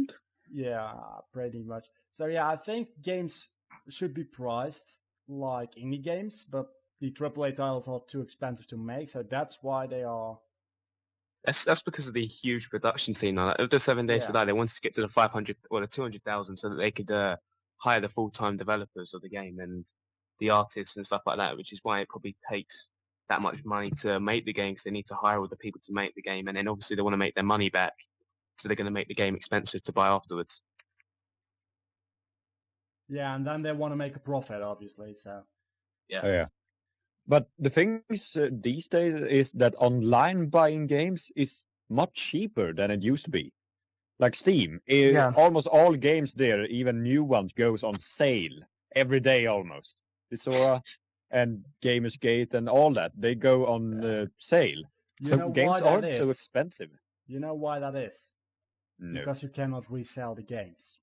Speaker 1: yeah, pretty much. So yeah, I think games should be priced like indie games, but the AAA titles are too expensive to make, so that's why they are.
Speaker 4: that's because of the huge production team. Like, of the 7 Days to
Speaker 1: Yeah.
Speaker 4: Die, they wanted to get to the 500 or the 200,000 so that they could hire the full-time developers of the game and the artists and stuff like that, which is why it probably takes that much money to make the game, because they need to hire all the people to make the game, and then obviously they want to make their money back, so they're going to make the game expensive to buy afterwards.
Speaker 1: Yeah, and then they want to make a profit, obviously. So
Speaker 2: Oh, yeah. But the thing is, these days is that online buying games is much cheaper than it used to be. Like Steam,
Speaker 3: Yeah.
Speaker 2: almost all games there, even new ones, goes on sale every day almost. Visora and Gamersgate and all that, they go on sale.
Speaker 1: you
Speaker 2: So
Speaker 1: know
Speaker 2: games
Speaker 1: why that
Speaker 2: aren't so
Speaker 1: is?
Speaker 2: expensive.
Speaker 1: You know why that is?
Speaker 2: No.
Speaker 1: Because you cannot resell the games.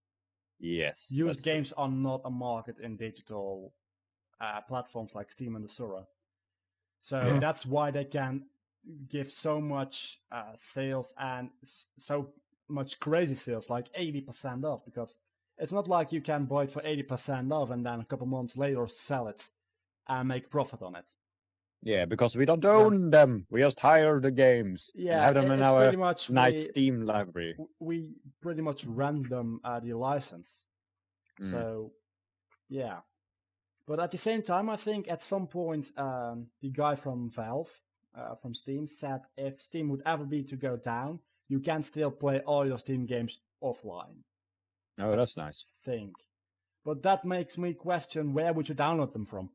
Speaker 2: Yes.
Speaker 1: Used
Speaker 2: that's true.
Speaker 1: games are not a market in digital platforms like Steam and Visora. So
Speaker 2: Yeah.
Speaker 1: that's why they can give so much sales and so much crazy sales, like 80% off, because it's not like you can buy it for 80% off and then a couple months later sell it and make profit on it.
Speaker 2: Yeah, because we don't own them. We just hire the games and
Speaker 1: Yeah,
Speaker 2: have them in
Speaker 1: it's
Speaker 2: our
Speaker 1: pretty much
Speaker 2: nice Steam library.
Speaker 1: we pretty much rent them the license.
Speaker 2: Mm.
Speaker 1: So yeah, but at the same time, I think at some point the guy from Valve from Steam said if Steam would ever be to go down, you can still play all your Steam games offline.
Speaker 2: Oh, that's nice.
Speaker 1: Think, but that makes me question, where would you download them from?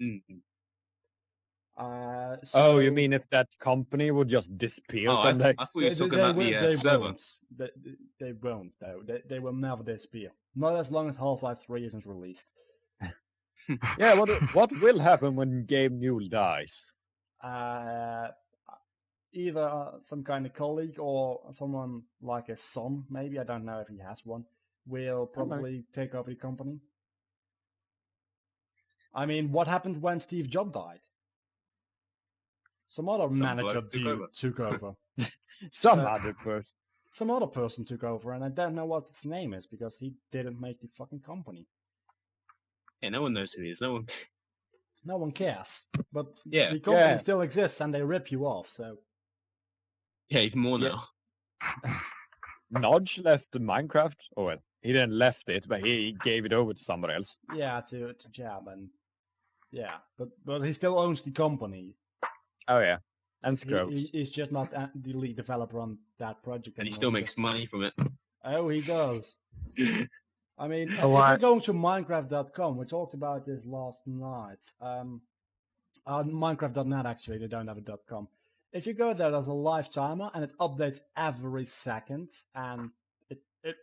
Speaker 4: Mm.
Speaker 2: Oh, you mean if that company would just disappear
Speaker 4: Oh,
Speaker 2: someday?
Speaker 4: I thought you were talking about the server.
Speaker 1: Won't. They won't though. They will never disappear. Not as long as Half-Life 3 isn't released.
Speaker 2: Yeah, what will happen when Gabe Newell dies?
Speaker 1: Either some kind of colleague or someone like a son, maybe, I don't know if he has one, will probably take over the company. I mean, what happened when Steve Jobs died? Some other manager dude took over.
Speaker 2: Some other person.
Speaker 1: Some other person took over, and I don't know what his name is because he didn't make the fucking company.
Speaker 4: Yeah, no one knows who he is.
Speaker 1: No one cares. But
Speaker 4: Yeah.
Speaker 1: the company
Speaker 2: Yeah.
Speaker 1: still exists, and they rip you off. So
Speaker 4: Yeah, even more
Speaker 2: Yeah.
Speaker 4: now.
Speaker 2: Nodge left Minecraft. Oh, well, he didn't left it, but he gave it over to somebody else.
Speaker 1: yeah, to Jab, and yeah, but he still owns the company.
Speaker 2: Oh yeah, and Scrubs.
Speaker 1: He's just not the lead developer on that project
Speaker 4: And he
Speaker 1: anymore.
Speaker 4: still makes money from it.
Speaker 1: Oh, he does. I mean, if
Speaker 3: lot.
Speaker 1: you're going to Minecraft.com, we talked about this last night. Minecraft.net, actually, they don't have a .com. If you go there, there's a live timer, and it updates every second, and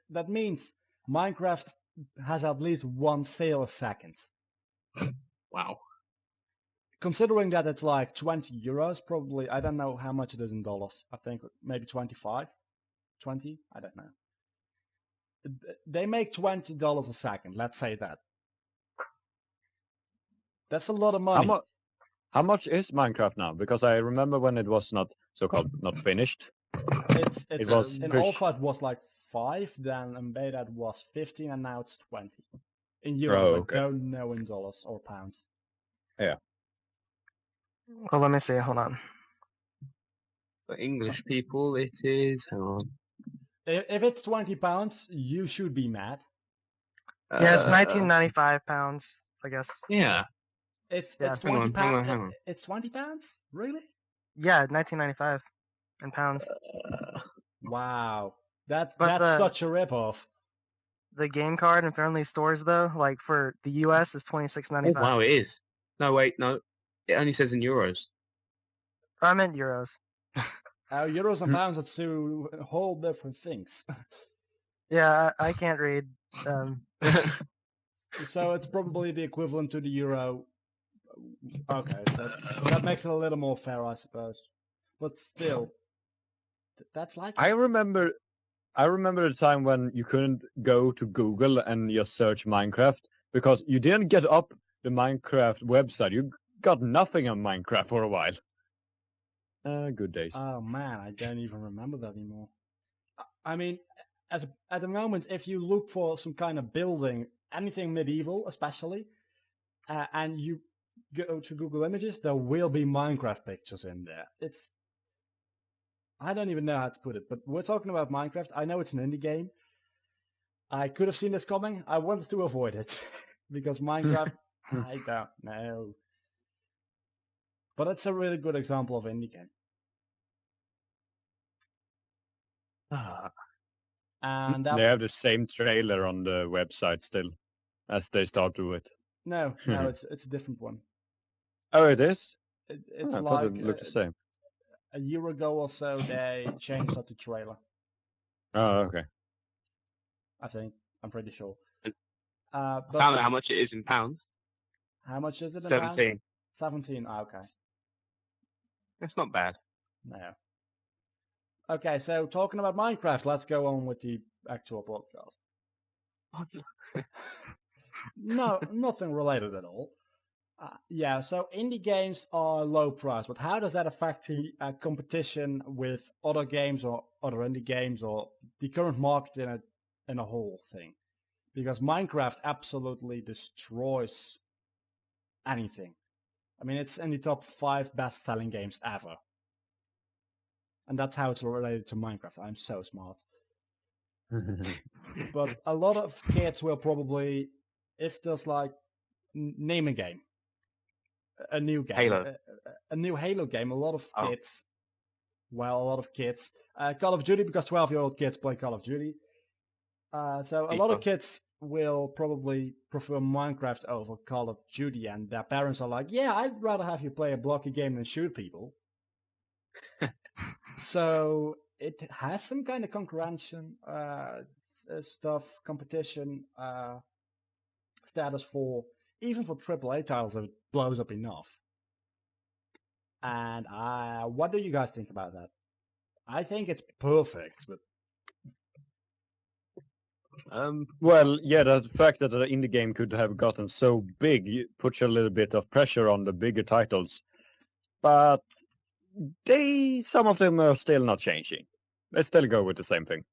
Speaker 1: that means Minecraft has at least one sale a second.
Speaker 4: Wow.
Speaker 1: considering that it's like 20 euros, probably, I don't know how much it is in dollars. I think maybe 25, 20, I don't know. They make $20 a second, let's say that. That's a lot of money.
Speaker 2: How much is Minecraft now? Because I remember when it was not so-called not finished.
Speaker 1: It
Speaker 2: was
Speaker 1: in
Speaker 2: pretty-
Speaker 1: alpha it was like 5, then in beta it was 15, and now it's 20. In euros,
Speaker 2: Oh, okay.
Speaker 1: I don't know in dollars or pounds.
Speaker 2: Yeah.
Speaker 3: Well, let me see. Hold on.
Speaker 4: For English people, it is. Hang on.
Speaker 1: If it's £20, you should be mad.
Speaker 3: Yeah, it's 1995 pounds, I guess.
Speaker 4: Yeah.
Speaker 1: It's
Speaker 3: Yeah.
Speaker 1: it's
Speaker 4: Hang on,
Speaker 1: £20.
Speaker 4: hang on.
Speaker 1: It's £20, really?
Speaker 3: Yeah, 1995 in pounds.
Speaker 1: Wow,
Speaker 3: But
Speaker 1: that's
Speaker 3: the-
Speaker 1: such a ripoff.
Speaker 3: The game card in friendly stores, though, like for the US, is
Speaker 4: Oh,
Speaker 3: $26.95.
Speaker 4: wow, it is. No, wait, no. It only says in euros.
Speaker 3: I meant euros.
Speaker 1: Euros and pounds are two whole different things.
Speaker 3: Yeah, I can't read.
Speaker 1: So it's probably the equivalent to the euro. Okay, so that makes it a little more fair, I suppose. But still, that's like
Speaker 2: I remember the time when you couldn't go to Google and just search Minecraft because you didn't get up the Minecraft website. You got nothing on Minecraft for a while. Good days.
Speaker 1: Oh man, I don't even remember that anymore. I mean, at the moment, if you look for some kind of building, anything medieval especially, and you go to Google Images, there will be Minecraft pictures in there. I don't even know how to put it, but we're talking about Minecraft. I know it's an indie game. I could have seen this coming. I wanted to avoid it because Minecraft, I don't know. But it's a really good example of indie game. And
Speaker 2: They have the same trailer on the website still, as they started with.
Speaker 1: no, it's a different one.
Speaker 2: Oh, it is?
Speaker 1: It's
Speaker 2: I thought
Speaker 1: like
Speaker 2: it looked the same.
Speaker 1: a year ago or so they changed up the trailer.
Speaker 2: Oh, okay.
Speaker 1: I think I'm pretty sure.
Speaker 4: I
Speaker 1: But
Speaker 4: found out how much it is in pounds.
Speaker 1: how much is it in
Speaker 4: 17.
Speaker 1: pounds? 17. Okay.
Speaker 4: That's not bad.
Speaker 1: No. Okay, so talking about Minecraft, let's go on with the actual podcast. No, nothing related at all. Yeah, so indie games are low price, but how does that affect the competition with other games or other indie games or the current market in a whole thing? Because Minecraft absolutely destroys anything. I mean, it's in the top 5 best-selling games ever. And that's how it's related to Minecraft. I'm so smart. But a lot of kids will probably, if there's like, name a game, a new game,
Speaker 4: Halo.
Speaker 1: a new Halo game, a lot of kids, Call of Duty, because 12-year-old kids play Call of Duty. So a lot of kids will probably prefer Minecraft over Call of Duty, and their parents are like, yeah, I'd rather have you play a blocky game than shoot people. So it has some kind of concurrention stuff, competition status for, even for AAA titles, it blows up enough. And what do you guys think about that? I think it's perfect, but
Speaker 2: Well, yeah, the fact that the indie game could have gotten so big puts a little bit of pressure on the bigger titles. But some of them are still not changing. They still go with the same thing.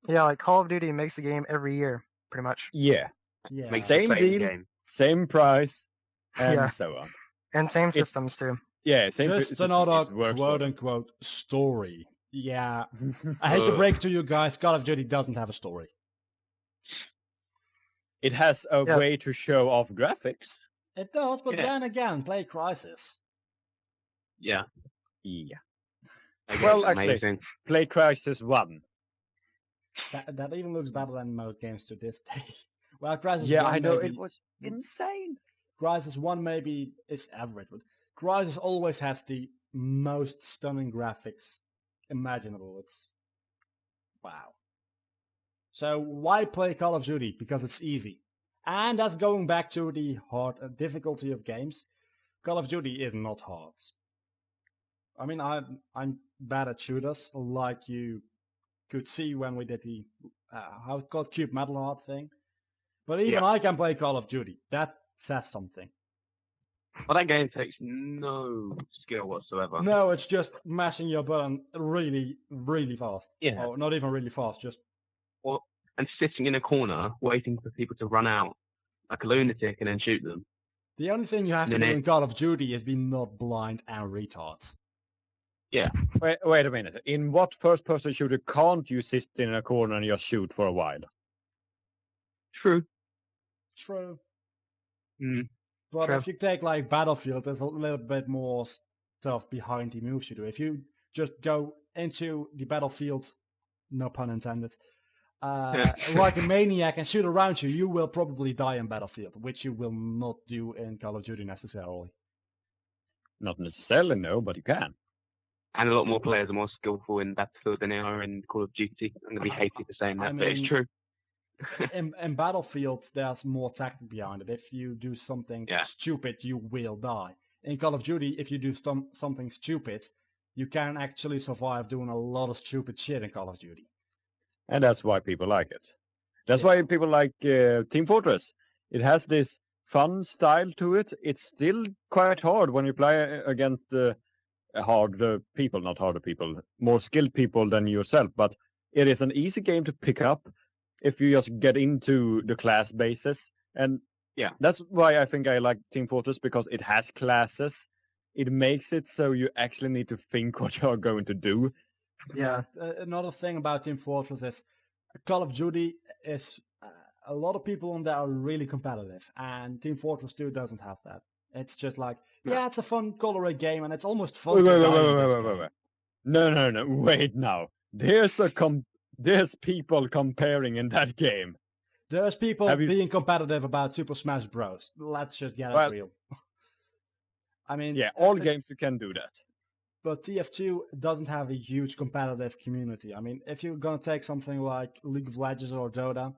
Speaker 3: Yeah, like Call of Duty makes a game every year, pretty much.
Speaker 2: Yeah.
Speaker 1: yeah,
Speaker 4: Makes
Speaker 2: Same
Speaker 4: a
Speaker 2: deal,
Speaker 4: game.
Speaker 2: same price, and
Speaker 3: Yeah.
Speaker 2: so on.
Speaker 3: And same systems, too.
Speaker 2: Yeah, same
Speaker 1: just
Speaker 2: system
Speaker 1: another
Speaker 2: is works for
Speaker 1: quote
Speaker 2: them.
Speaker 1: unquote story. Yeah, I hate to break to you guys, Call of Duty doesn't have a story.
Speaker 2: It has a
Speaker 3: Yeah.
Speaker 2: way to show off graphics.
Speaker 1: It does, but
Speaker 4: Yeah.
Speaker 1: then again, play Crysis.
Speaker 4: Yeah.
Speaker 2: Yeah.
Speaker 4: I
Speaker 2: Well,
Speaker 4: guess
Speaker 2: actually,
Speaker 4: amazing.
Speaker 2: Play Crysis 1.
Speaker 1: That even looks better than most games to this day. Well, Crysis
Speaker 2: Yeah,
Speaker 1: 1
Speaker 2: I know,
Speaker 1: maybe,
Speaker 2: it was insane.
Speaker 1: Crysis 1 maybe is average, but Crysis always has the most stunning graphics imaginable. It's wow. So why play Call of Duty? Because it's easy. And that's going back to the hard difficulty of games. Call of Duty is not hard. I mean, I'm bad at shooters, like you could see when we did the how it's called Cube Metal Hard thing. But even I can play Call of Duty. That says something.
Speaker 4: Well, that game takes no skill whatsoever.
Speaker 1: No, it's just mashing your button really, really fast.
Speaker 4: Yeah.
Speaker 1: Oh, not even really fast, just
Speaker 4: And sitting in a corner waiting for people to run out like a lunatic and then shoot them.
Speaker 1: the only thing you have to do in Call of Duty is be not blind and retard.
Speaker 4: Yeah.
Speaker 2: Wait a minute. In what first-person shooter can't you sit in a corner and just shoot for a while?
Speaker 4: True.
Speaker 1: True.
Speaker 4: Mm.
Speaker 1: But
Speaker 4: True.
Speaker 1: if you take like Battlefield, there's a little bit more stuff behind the moves you do. If you just go into the battlefield, no pun intended, like a maniac and shoot around you, you will probably die in Battlefield, which you will not do in Call of Duty necessarily.
Speaker 2: Not necessarily, no, but you can.
Speaker 4: And a lot more players are more skillful in Battlefield than they are in Call of Duty. I'm going to be hated for saying that, but it's true.
Speaker 1: in Battlefield, there's more tactic behind it. If you do something stupid, you will die. In Call of Duty, if you do something stupid, you can actually survive doing a lot of stupid shit in Call of Duty.
Speaker 2: And that's why people like it. That's why people like Team Fortress. It has this fun style to it. It's still quite hard when you play against harder people, not harder people, more skilled people than yourself. But it is an easy game to pick up if you just get into the class basis. And that's why I think I like Team Fortress, because it has classes. It makes it so you actually need to think what you're going to do.
Speaker 1: Yeah. Another thing about Team Fortress is Call of Duty is a lot of people on there are really competitive, and Team Fortress 2 doesn't have that. It's just like, it's a fun color game, and it's almost fun to die in this game.
Speaker 2: No, wait now. There's people comparing in that game.
Speaker 1: There's people being competitive about Super Smash Bros. Let's just get it real. I mean,
Speaker 2: all games you can do that.
Speaker 1: But TF2 doesn't have a huge competitive community. I mean, if you're going to take something like League of Legends or Dota,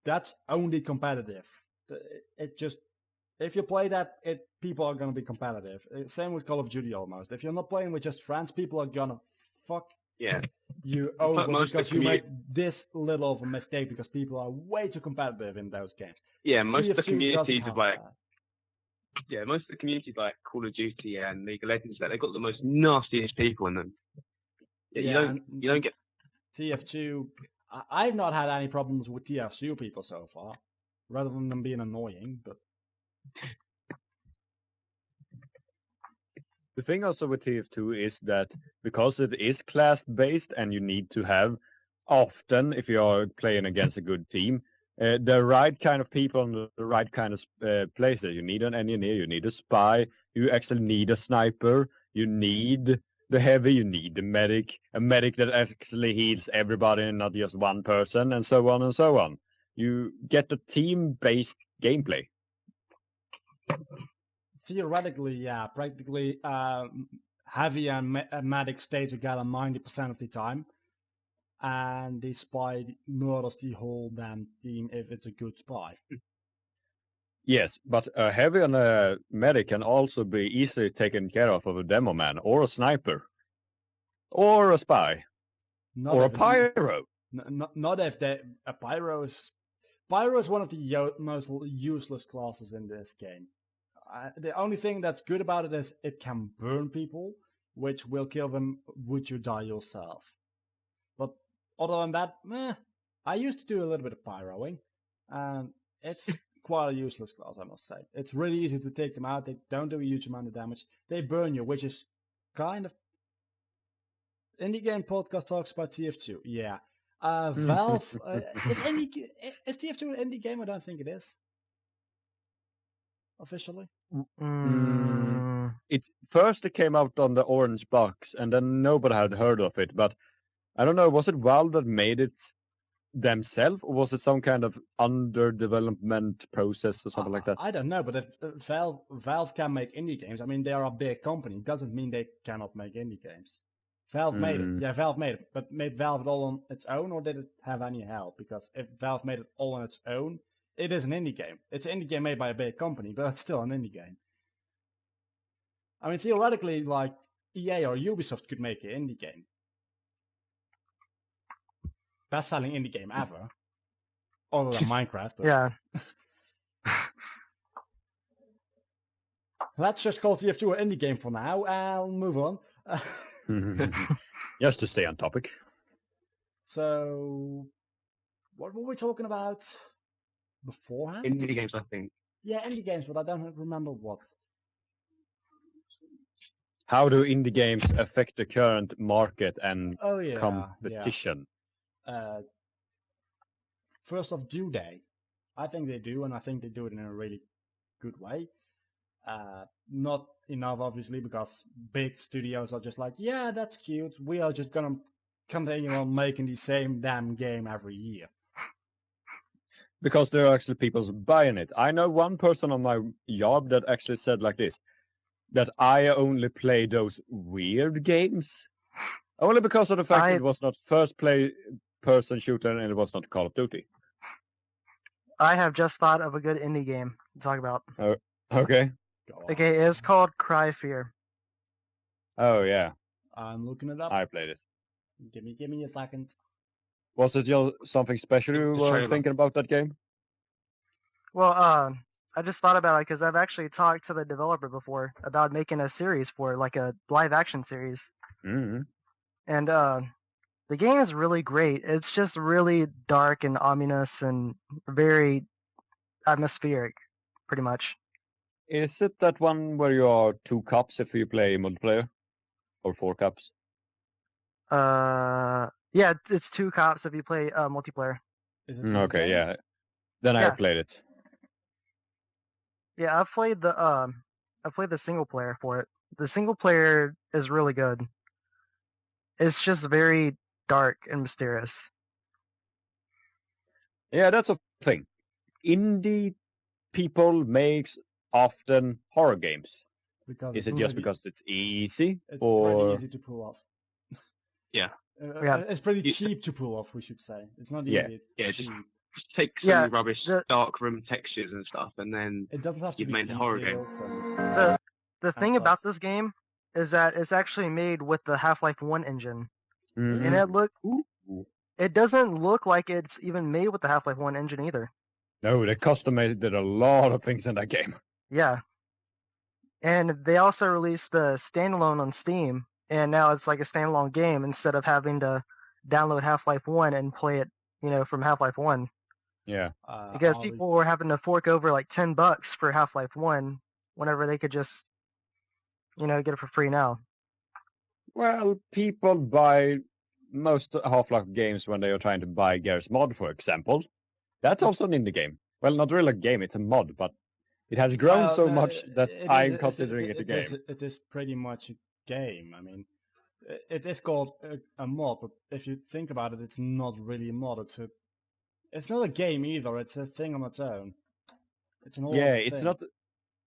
Speaker 1: that's only competitive. It just, if you play that, people are going to be competitive. Same with Call of Duty almost. If you're not playing with just friends, people are going to fuck you over because you made this little of a mistake, because people are way too competitive in those games.
Speaker 4: Yeah, most
Speaker 1: TF2
Speaker 4: of the communities
Speaker 1: have
Speaker 4: like... Yeah, most of the communities like Call of Duty and League of Legends, they've got the most nastiest people in them. Yeah, you don't get
Speaker 1: TF2. I've not had any problems with TF2 people so far, rather than them being annoying. But
Speaker 2: the thing also with TF2 is that because it is class based and you need to have often, if you are playing against a good team, the right kind of people in the right kind of places. You need an engineer, you need a spy, you actually need a sniper, you need the heavy, you need the medic, a medic that actually heals everybody and not just one person, and so on and so on. You get a team-based gameplay.
Speaker 1: Theoretically, yeah, practically heavy and medic stay together 90% of the time. And the spy murders the whole damn team if it's a good spy.
Speaker 2: Yes, but a heavy and a medic can also be easily taken care of a demo man, or a sniper, or a spy, or a pyro.
Speaker 1: Not if a pyro is... Pyro is one of the most useless classes in this game. The only thing that's good about it is it can burn people, which will kill them would you die yourself. But other than that, I used to do a little bit of pyroing, and it's quite a useless class, I must say. It's really easy to take them out. They don't do a huge amount of damage. They burn you, which is kind of... Indie Game Podcast talks about TF2. Yeah. Valve... is TF2 an indie game? I don't think it is. Officially.
Speaker 2: It first came out on the orange box, and then nobody had heard of it. But I don't know, was it Valve that made it themselves, or was it some kind of under development process or something like that?
Speaker 1: I don't know, but if Valve can make indie games, I mean, they are a big company. It doesn't mean they cannot make indie games. Valve made it. Yeah, Valve made it. But made Valve it all on its own, or did it have any help? Because if Valve made it all on its own, it is an indie game. It's an indie game made by a big company, but it's still an indie game. I mean, theoretically, like EA or Ubisoft could make an indie game. Best-selling indie game ever, other than Minecraft. But
Speaker 3: Yeah.
Speaker 1: let's just call TF2 an indie game for now and move on.
Speaker 2: Just to stay on topic.
Speaker 1: So, what were we talking about beforehand?
Speaker 4: Indie games, I think.
Speaker 1: Yeah, indie games, but I don't remember what.
Speaker 2: How do indie games affect the current market and
Speaker 1: Oh yeah,
Speaker 2: competition?
Speaker 1: yeah. First off, do they? I think they do, and I think they do it in a really good way. Not enough, obviously, because big studios are just like, yeah, that's cute. We are just gonna continue on making the same damn game every year.
Speaker 2: Because there are actually people buying it. I know one person on my job that actually said like this, that I only play those weird games. Only because of the fact it was not person shooter and it was not Call of Duty.
Speaker 3: I have just thought of a good indie game to talk about.
Speaker 2: Okay.
Speaker 3: Okay, it's called Cry Fear.
Speaker 2: Oh yeah,
Speaker 1: I'm looking it up.
Speaker 2: I played it.
Speaker 1: Give me a second.
Speaker 2: Was it something special you
Speaker 4: The
Speaker 2: were
Speaker 4: trailer.
Speaker 2: thinking about that game?
Speaker 3: Well, I just thought about it because I've actually talked to the developer before about making a series for it, like a live action series.
Speaker 2: Mm-hmm.
Speaker 3: And the game is really great. It's just really dark and ominous and very atmospheric, pretty much.
Speaker 2: Is it that one where you are 2 cops if you play multiplayer? Or 4 cops?
Speaker 3: Yeah, it's 2 cops if you play multiplayer.
Speaker 1: Is it
Speaker 2: Okay,
Speaker 1: game?
Speaker 2: yeah. Then I
Speaker 3: Yeah.
Speaker 2: played it.
Speaker 3: Yeah, I've played the single player for it. The single player is really good. It's just very dark and mysterious.
Speaker 2: Yeah, that's a thing. Indie people makes often horror games.
Speaker 1: Because
Speaker 2: Is
Speaker 1: it's
Speaker 2: it just
Speaker 1: really,
Speaker 2: because it's easy?
Speaker 1: it's
Speaker 2: or
Speaker 1: pretty easy to pull off?
Speaker 4: Yeah.
Speaker 3: Yeah.
Speaker 1: It's pretty
Speaker 4: You-
Speaker 1: cheap to pull off, we should say. It's not
Speaker 2: Yeah.
Speaker 1: easy. It's
Speaker 4: Yeah,
Speaker 1: cheap.
Speaker 4: Just take some
Speaker 3: Yeah,
Speaker 4: rubbish
Speaker 3: the-
Speaker 4: dark room textures and stuff, and then
Speaker 1: It doesn't have to
Speaker 4: You've
Speaker 1: be
Speaker 4: made a horror game.
Speaker 1: detailed. And
Speaker 3: The thing
Speaker 1: stuff.
Speaker 3: about this game is that it's actually made with the Half-Life 1 engine.
Speaker 2: Mhm.
Speaker 3: And it doesn't look like it's even made with the Half-Life 1 engine either.
Speaker 2: No, they customated a lot of things in that game.
Speaker 3: Yeah. And they also released the standalone on Steam, and now it's like a standalone game instead of having to download Half-Life 1 and play it, from Half-Life 1.
Speaker 2: Yeah.
Speaker 3: Because
Speaker 1: I'll be-
Speaker 3: people were having to fork over like $10 for Half-Life 1 whenever they could just, get it for free now.
Speaker 2: Well, people buy most Half-Life games when they are trying to buy Garry's Mod, for example. That's also an indie game. Well, not really a game, it's a mod, but it has grown
Speaker 1: Well,
Speaker 2: so
Speaker 1: no,
Speaker 2: much that
Speaker 1: it
Speaker 2: I'm
Speaker 1: is-
Speaker 2: considering it a game.
Speaker 1: It is pretty much a game. I mean, it is called a mod, but if you think about it, it's not really a mod. It's not a game either. It's a thing on its own. It's an whole
Speaker 2: Yeah,
Speaker 1: other
Speaker 2: it's
Speaker 1: thing.
Speaker 2: not.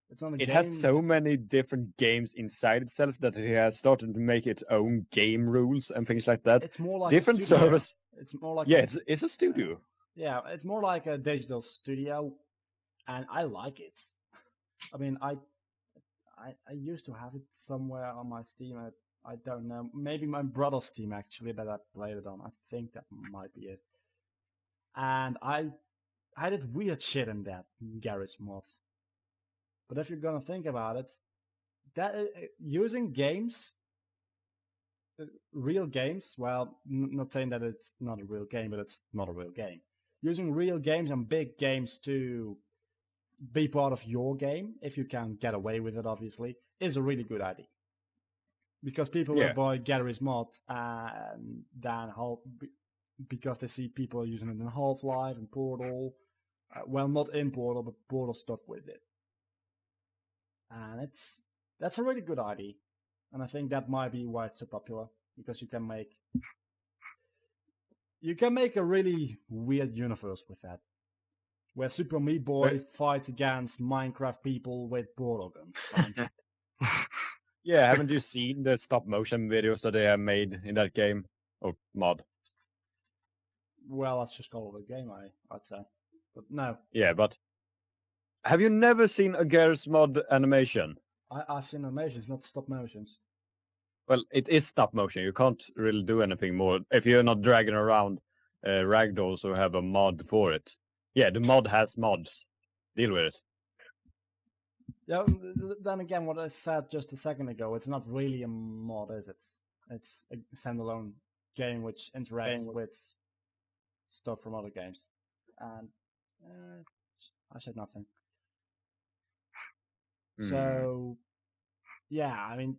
Speaker 1: It's not a
Speaker 2: It
Speaker 1: game.
Speaker 2: has so
Speaker 1: it's-
Speaker 2: many different games inside itself that it has started to make its own game rules and things like that.
Speaker 1: It's more like
Speaker 2: Different
Speaker 1: a studio.
Speaker 2: service.
Speaker 1: It's more like
Speaker 2: Yeah,
Speaker 1: a,
Speaker 2: it's a studio.
Speaker 1: yeah. It's more like a digital studio, and I like it. I mean, I used to have it somewhere on my Steam. I don't know. Maybe my brother's Steam actually that I played it on. I think that might be it. And I did weird shit in that garage mods. But if you're gonna think about it, that using games, real games. Well, not saying that it's not a real game, but it's not a real game. Using real games and big games to be part of your game, if you can get away with it, obviously, is a really good idea. Because people will
Speaker 2: Yeah.
Speaker 1: buy Garry's Mod and then because they see people using it in Half-Life and Portal. Well, not in Portal, but Portal stuff with it. And that's a really good idea. And I think that might be why it's so popular. Because you can make a really weird universe with that. Where Super Meat Boy fights against Minecraft people with portal guns.
Speaker 2: Yeah, haven't you seen the stop motion videos that they have made in that game or mod?
Speaker 1: Well, let's just call it a game, I'd say. But no.
Speaker 2: Yeah, but have you never seen a Garry's Mod animation?
Speaker 1: I've seen animations, not stop motions.
Speaker 2: Well, it is stop motion. You can't really do anything more if you're not dragging around ragdolls or have a mod for it. Yeah, the mod has mods. Deal with it.
Speaker 1: Yeah. Then again, what I said just a second ago, it's not really a mod, is it? It's a standalone game which interacts with stuff from other games. And I said nothing. So, yeah, I mean,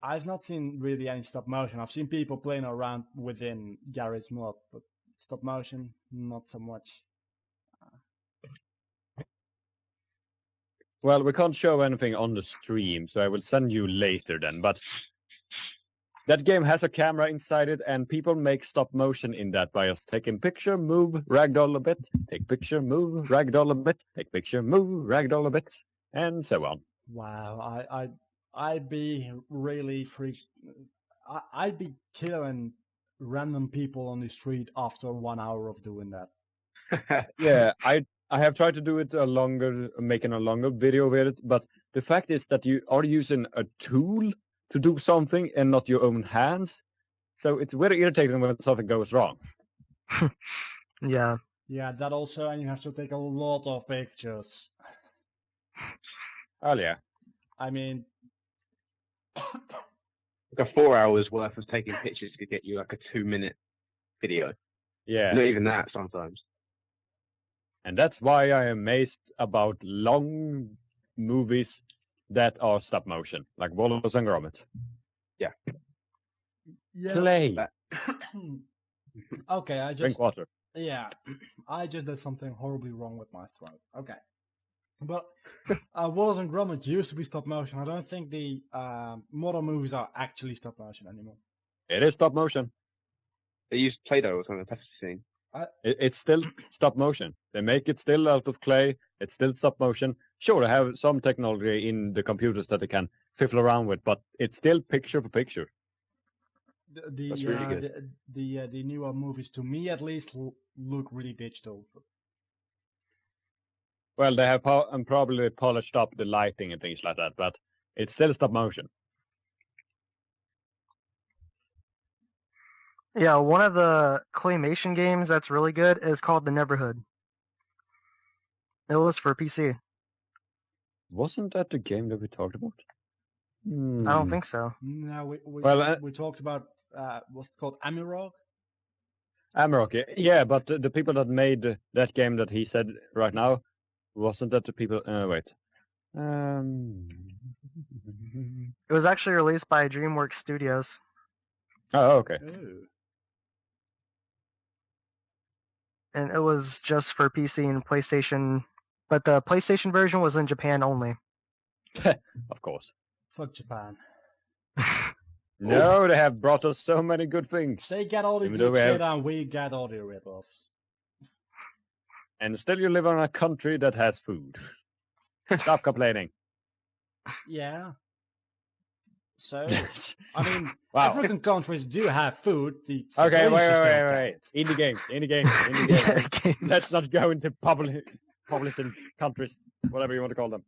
Speaker 1: I've not seen really any stop motion. I've seen people playing around within Garry's mod, but stop motion, not so much.
Speaker 2: Well, we can't show anything on the stream, so I will send you later then. But that game has a camera inside it, and people make stop motion in that by just taking picture, move, ragdoll a bit, take picture, move, ragdoll a bit, take picture, move, ragdoll a bit, and so on.
Speaker 1: Wow, I'd be really I'd be killing random people on the street after 1 hour of doing that.
Speaker 2: Yeah, I have tried to do it making a longer video with it, but the fact is that you are using a tool to do something and not your own hands. So it's very irritating when something goes wrong.
Speaker 3: Yeah.
Speaker 1: Yeah, that also, and you have to take a lot of pictures.
Speaker 2: Oh yeah.
Speaker 1: I mean,
Speaker 4: Like a 4 hours worth of taking pictures could get you like a 2-minute video.
Speaker 2: Yeah.
Speaker 4: Not even that sometimes.
Speaker 2: And that's why I am amazed about long movies that are stop motion, like Wallace and Gromit.
Speaker 4: Yeah.
Speaker 2: Clay.
Speaker 4: That-
Speaker 1: Okay,
Speaker 2: Drink water.
Speaker 1: Yeah, I just did something horribly wrong with my throat. Okay. But Wallace and Gromit used to be stop motion. I don't think the modern movies are actually stop motion anymore.
Speaker 2: It is stop motion.
Speaker 4: They use Play-Doh or something. That's the thing.
Speaker 2: It's still stop motion. They make it still out of clay. It's still stop motion. Sure, they have some technology in the computers that they can fiddle around with, but it's still picture for picture.
Speaker 4: That's really good.
Speaker 1: The newer movies, to me at least, look really digital.
Speaker 2: Well, they have probably polished up the lighting and things like that, but it's still stop motion.
Speaker 3: Yeah, one of the claymation games that's really good is called The Neverhood. It was for PC.
Speaker 2: Wasn't that the game that we talked about?
Speaker 3: I don't think so.
Speaker 1: No,
Speaker 2: Well,
Speaker 1: we talked about what's it called, Amirog?
Speaker 2: Amarok, yeah, but the people that made that game that he said right now, wasn't that the people? Wait.
Speaker 3: It was actually released by DreamWorks Studios.
Speaker 2: Oh, okay.
Speaker 1: Ooh.
Speaker 3: And it was just for PC and PlayStation, but the PlayStation version was in Japan only.
Speaker 2: Of course.
Speaker 1: Fuck Japan.
Speaker 2: No, they have brought us so many good things.
Speaker 1: They get all the
Speaker 2: Even though
Speaker 1: good
Speaker 2: we
Speaker 1: shit
Speaker 2: have-
Speaker 1: and we get all the rip-offs.
Speaker 2: And still you live in a country that has food. Stop complaining.
Speaker 1: Yeah. So, I mean,
Speaker 2: Wow.
Speaker 1: African countries do have food. The
Speaker 2: Okay,
Speaker 1: civilians just don't
Speaker 2: wait.
Speaker 1: get it.
Speaker 2: Indie games. Let's not go into publishing countries, whatever you want to call them.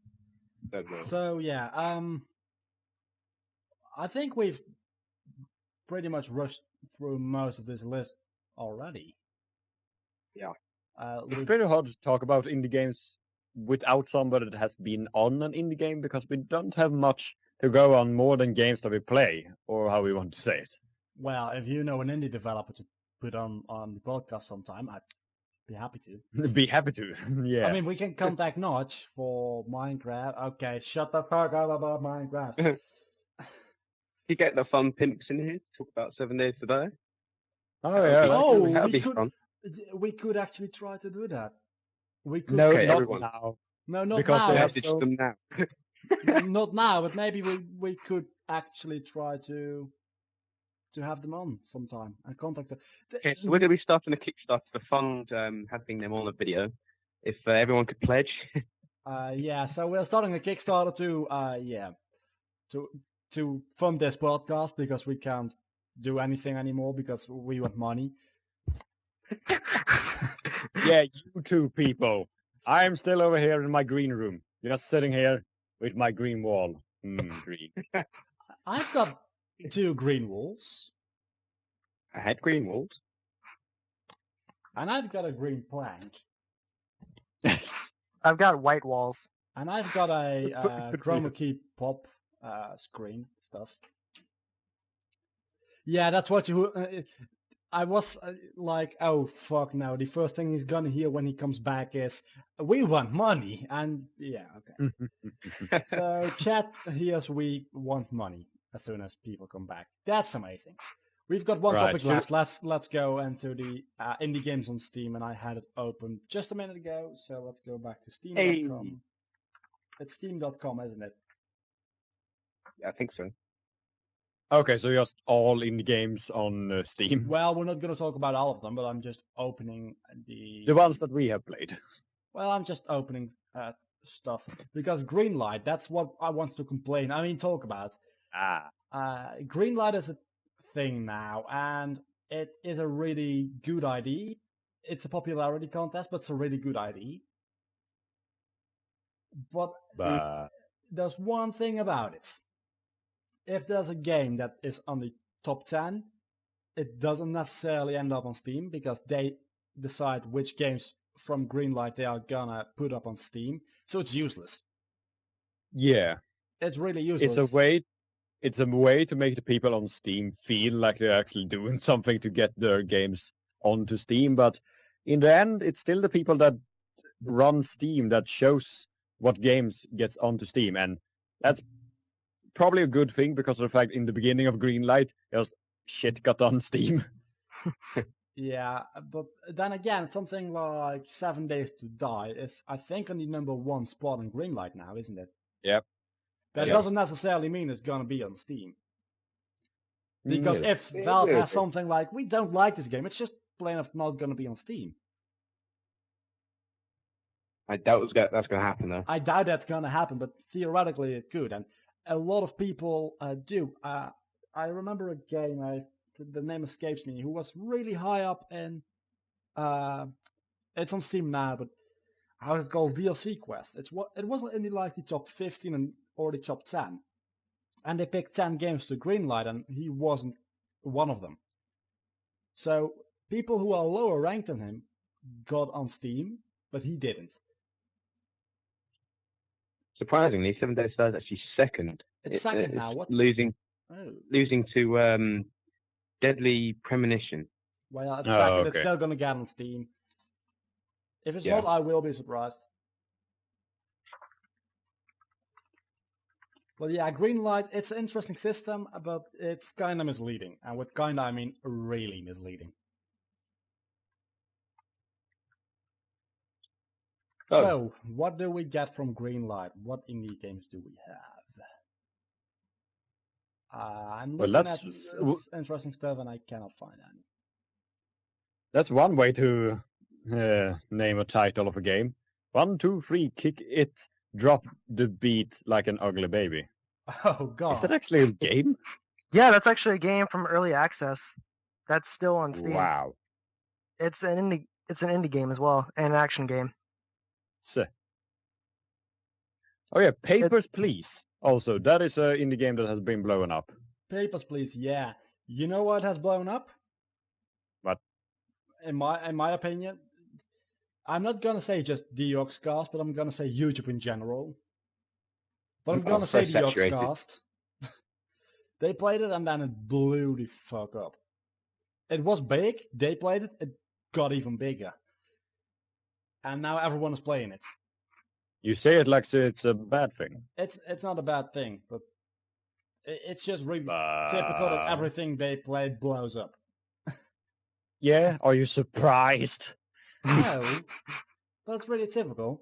Speaker 4: Don't know.
Speaker 1: So yeah, I think we've pretty much rushed through most of this list already.
Speaker 4: Yeah.
Speaker 2: It's pretty hard to talk about indie games without somebody that has been on an indie game because we don't have much to go on more than games that we play, or how we want to say it.
Speaker 1: Well, if you know an indie developer to put on the podcast sometime, I'd be happy to.
Speaker 2: Be happy to, yeah.
Speaker 1: I mean, we can contact Notch for Minecraft. Okay, shut the fuck up about Minecraft.
Speaker 4: You get the fun pimps in here to talk about 7 Days to Die.
Speaker 2: Oh yeah.
Speaker 1: Oh,
Speaker 4: That'd
Speaker 1: we
Speaker 4: be
Speaker 1: could.
Speaker 4: fun.
Speaker 1: We could actually try to do that. We could.
Speaker 2: No,
Speaker 4: Okay,
Speaker 2: not
Speaker 4: everyone.
Speaker 2: now.
Speaker 1: No, not
Speaker 2: because
Speaker 1: now.
Speaker 2: they
Speaker 4: I
Speaker 2: have
Speaker 4: message
Speaker 2: so-
Speaker 4: them now.
Speaker 1: Not now, but maybe we could actually try to have them on sometime and contact them.
Speaker 4: Okay, so we're going to be starting a Kickstarter to fund having them on a video. If everyone could pledge.
Speaker 1: Yeah, so we're starting a Kickstarter to fund this podcast because we can't do anything anymore because we want money.
Speaker 2: Yeah, you two people. I'm still over here in my green room. You're not sitting here with my green wall. Green.
Speaker 1: I've got 2 green wolves,
Speaker 6: I had green wolves.
Speaker 1: and I've got a green plank,
Speaker 3: I've got white walls.
Speaker 1: and I've got a
Speaker 2: Good for
Speaker 1: chroma
Speaker 2: you.
Speaker 1: key pop screen stuff. Yeah, that's what you. I was like, oh fuck! Now the first thing he's gonna hear when he comes back is, "We want money," and yeah, okay. So chat hears we want money as soon as people come back. That's amazing. We've got one
Speaker 2: Right,
Speaker 1: topic
Speaker 2: should-
Speaker 1: left. Let's go into the indie games on Steam, and I had it open just a minute ago. So let's go back to Steam.com.
Speaker 6: Hey.
Speaker 1: It's Steam.com, isn't it?
Speaker 6: I think so.
Speaker 2: Okay, so just all indie games on Steam.
Speaker 1: Well, we're not going to talk about all of them, but I'm just opening
Speaker 2: The ones that we have played.
Speaker 1: Well, I'm just opening stuff because Greenlight. That's what I want to complain. I mean, talk about.
Speaker 2: Ah.
Speaker 1: Greenlight is a thing now, and it is a really good idea. It's a popularity contest, but it's a really good idea. But there's one thing about it. If there's a game that is on the top 10, it doesn't necessarily end up on Steam because they decide which games from Greenlight they are gonna put up on Steam. So it's useless.
Speaker 2: Yeah.
Speaker 1: It's really useless.
Speaker 2: It's a way to make the people on Steam feel like they're actually doing something to get their games onto Steam, but in the end, it's still the people that run Steam that shows what games gets onto Steam, and that's probably a good thing because of the fact in the beginning of Greenlight, just shit got on Steam.
Speaker 1: Yeah, but then again, something like 7 Days to Die is, I think, on the #1 spot on Greenlight now, isn't it?
Speaker 2: Yep.
Speaker 1: That
Speaker 2: Yes.
Speaker 1: doesn't necessarily mean it's gonna be on Steam. Because if
Speaker 6: Yeah,
Speaker 1: Valve
Speaker 6: yeah,
Speaker 1: has something like, we don't like this game, it's just plain enough not gonna be on Steam.
Speaker 6: I doubt that's going to happen though.
Speaker 1: I doubt that's gonna happen, but theoretically it could, and a lot of people do. I remember a game, the name escapes me, who was really high up in. It's on Steam now, but how is it called? DLC Quest. It wasn't in like the top 15 or the top 10, and they picked 10 games to greenlight, and he wasn't one of them. So people who are lower ranked than him got on Steam, but he didn't.
Speaker 6: Surprisingly, 7 Days to Die is actually second.
Speaker 1: It's second now. What?
Speaker 6: Losing
Speaker 1: Oh,
Speaker 6: to Deadly Premonition.
Speaker 1: well, it's
Speaker 2: Oh,
Speaker 1: second. It's
Speaker 2: okay.
Speaker 1: still gonna get on Steam. If it's
Speaker 6: Yeah.
Speaker 1: not, I will be surprised. Well, yeah, Greenlight, it's an interesting system, but it's kind of misleading. And with kind of, I mean really misleading.
Speaker 6: Oh.
Speaker 1: So, what do we get from Greenlight? What indie games do we have? I'm
Speaker 2: Well,
Speaker 1: looking
Speaker 2: that's-
Speaker 1: at this interesting stuff, and I cannot find any.
Speaker 2: That's one way to name a title of a game. 1, 2, 3, kick it, drop the beat like an ugly baby.
Speaker 1: Oh god!
Speaker 2: Is that actually a game?
Speaker 3: Yeah, that's actually a game from early access. That's still on Steam.
Speaker 2: Wow.
Speaker 3: It's an indie game as well, and an action game.
Speaker 2: So. Oh yeah, Papers, Please. Also, that is an indie game that has been blown up.
Speaker 1: Papers, Please. Yeah, you know what has blown up?
Speaker 2: What?
Speaker 1: In my opinion, I'm not gonna say just the Oxcast, but I'm gonna say YouTube in general. But I'm gonna say
Speaker 6: so
Speaker 1: the
Speaker 6: saturated.
Speaker 1: Oxcast. They played it and then it blew the fuck up. It was big. They played it. It got even bigger. And now everyone is playing it.
Speaker 2: You say it like it's a bad thing.
Speaker 1: It's not a bad thing, but it's just really typical that everything they played blows up.
Speaker 2: Yeah, are you surprised?
Speaker 1: No, but it's really typical.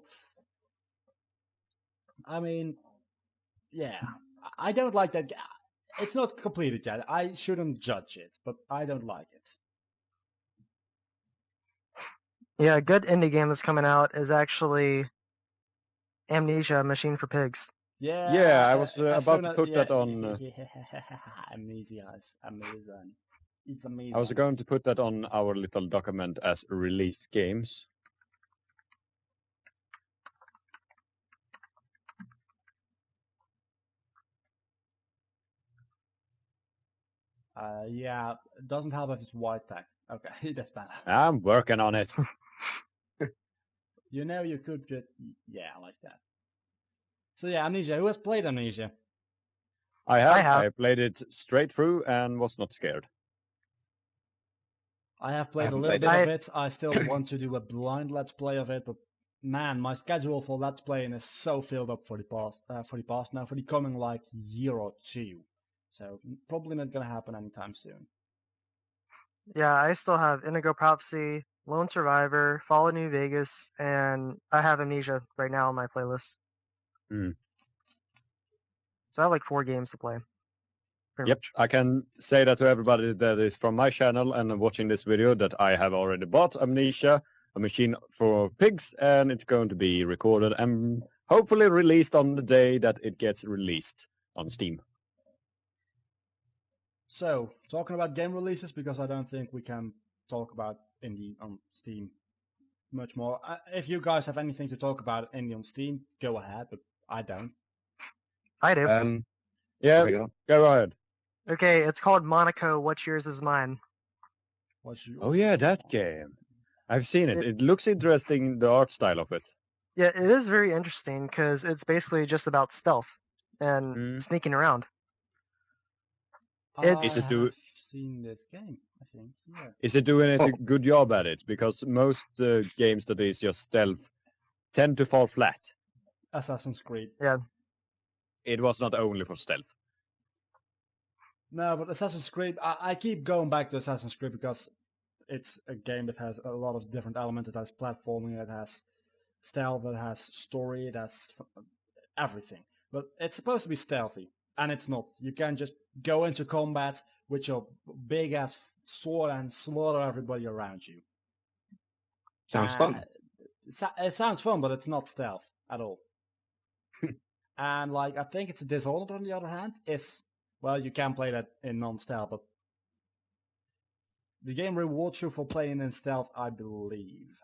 Speaker 1: I mean, yeah, I don't like that. It's not completed yet. I shouldn't judge it, but I don't like it.
Speaker 3: Yeah, a good indie game that's coming out is actually Amnesia: Machine for Pigs.
Speaker 1: Yeah,
Speaker 2: Yeah, I was
Speaker 1: as
Speaker 2: about
Speaker 1: soon
Speaker 2: to
Speaker 1: as-
Speaker 2: put that
Speaker 1: yeah,
Speaker 2: on.
Speaker 1: Amnesia is amazing. It's amazing.
Speaker 2: I was going to put that on our little document as released games.
Speaker 1: Yeah, it doesn't help if it's white text. Okay, that's bad.
Speaker 2: I'm working on it.
Speaker 1: You know, you could just yeah, like that. So yeah, Amnesia. Who has played Amnesia?
Speaker 2: I have.
Speaker 3: have.
Speaker 2: I played it straight through and was not scared.
Speaker 1: I have played a
Speaker 6: haven't
Speaker 1: little
Speaker 6: played
Speaker 1: bit
Speaker 3: it.
Speaker 1: of it. I still want to do a blind let's play of it, but man, my schedule for let's playing is so filled up for the coming like year or two. So probably not gonna happen anytime soon.
Speaker 3: Yeah, I still have Indigo Prophecy, Lone Survivor, Fallout New Vegas, and I have Amnesia right now on my playlist.
Speaker 2: Hmm.
Speaker 3: So I have like 4 games to play. Pretty
Speaker 2: Yep,
Speaker 3: much.
Speaker 2: I can say that to everybody that is from my channel and watching this video that I have already bought Amnesia, a machine for pigs, and it's going to be recorded and hopefully released on the day that it gets released on Steam.
Speaker 1: So talking about game releases, because I don't think we can talk about indie on Steam much more. If you guys have anything to talk about indie on Steam, go ahead, but I don't.
Speaker 3: I do.
Speaker 2: Yeah,
Speaker 6: there we go.
Speaker 2: go ahead.
Speaker 3: Okay, it's called Monaco. What's yours is mine.
Speaker 1: What's your
Speaker 2: Oh yeah, that game. I've seen it.
Speaker 3: It-
Speaker 2: It looks interesting, the art style of it.
Speaker 3: Yeah, it is very interesting because it's basically just about stealth and
Speaker 2: Hmm.
Speaker 3: sneaking around.
Speaker 1: I
Speaker 3: It's-
Speaker 2: Is it do-
Speaker 1: have seen this game, I think. Yeah.
Speaker 2: Is it doing a
Speaker 6: Oh.
Speaker 2: good job at it? Because most games that is just stealth tend to fall flat.
Speaker 1: Assassin's Creed.
Speaker 2: It was not only for stealth.
Speaker 1: No, but Assassin's Creed, I keep going back to Assassin's Creed because it's a game that has a lot of different elements. It has platforming, it has stealth, it has story, it has everything. But it's supposed to be stealthy, and it's not. You can just go into combat with your big ass sword and slaughter everybody around you.
Speaker 6: Sounds fun.
Speaker 1: It sounds fun, but it's not stealth at all. And like I think it's Dishonored on the other hand is well you can play that in non-stealth, but the game rewards you for playing in stealth, I believe.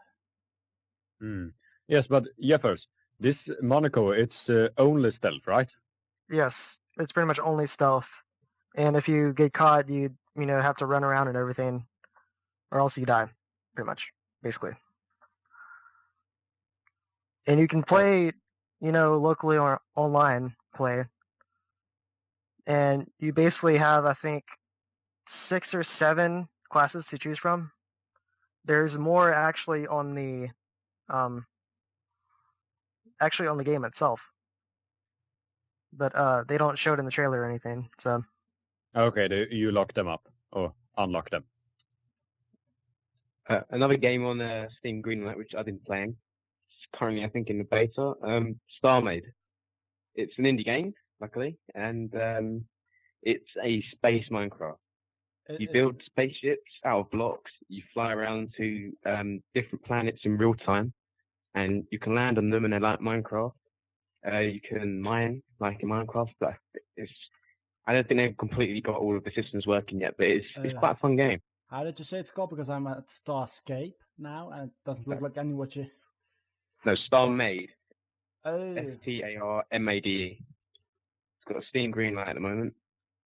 Speaker 2: Hmm. Yes, but Jeffers, this Monaco, it's only stealth, right?
Speaker 3: Yes, it's pretty much only stealth. And if you get caught, you have to run around and everything, or else you die. Pretty much, basically. And you can play, locally or online play. And you basically have, I think, 6 or 7 classes to choose from. There's more actually on the game itself, but they don't show it in the trailer or anything. So
Speaker 2: Okay, you lock them up or unlock them.
Speaker 6: Another game on Steam Greenlight, which I've been playing. It's currently, I think, in the beta. StarMade. It's an indie game, luckily, and it's a space Minecraft. You build spaceships out of blocks. You fly around to different planets in real time, and you can land on them, and they're like Minecraft. You can mine like in Minecraft, but I don't think they've completely got all of the systems working yet. But it's quite a fun game.
Speaker 1: How did you say it's called? Because I'm at Starscape now, and it doesn't look like any what you.
Speaker 6: No, StarMade.
Speaker 1: Oh,
Speaker 6: StarMade. It's got a Steam Greenlight at the moment.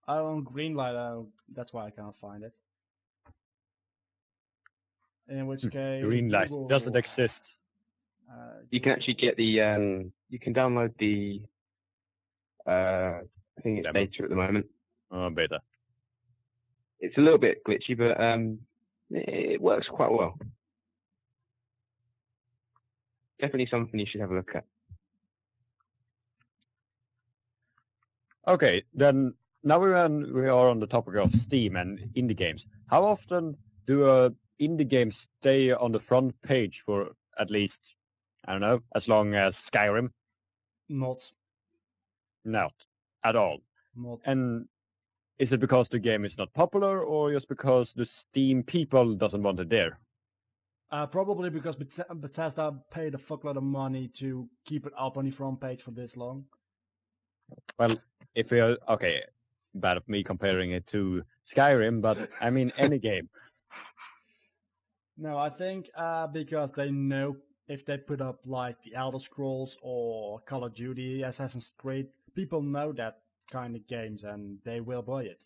Speaker 1: on Greenlight. Oh, that's why I can't find it. In which case,
Speaker 2: Green light
Speaker 1: Google,
Speaker 2: doesn't exist.
Speaker 6: You can actually get the you can download the I think it's
Speaker 2: Demo.
Speaker 6: beta at the moment.
Speaker 2: Oh, beta.
Speaker 6: It's a little bit glitchy, but it works quite well. Definitely something you should have a look at.
Speaker 2: Okay, then now we are on the topic of Steam and indie games. How often do indie games stay on the front page for at least, I don't know, as long as Skyrim?
Speaker 1: not.
Speaker 2: Not at all.
Speaker 1: Not.
Speaker 2: And is it because the game is not popular or just because the Steam people doesn't want it there?
Speaker 1: Probably because Bethesda paid a fuckload of money to keep it up on the front page for this long.
Speaker 2: Well, if we are, okay, bad of me comparing it to Skyrim, but I mean any game.
Speaker 1: No, I think because they know if they put up like the Elder Scrolls or Call of Duty, Assassin's Creed, people know that kind of games and they will buy it.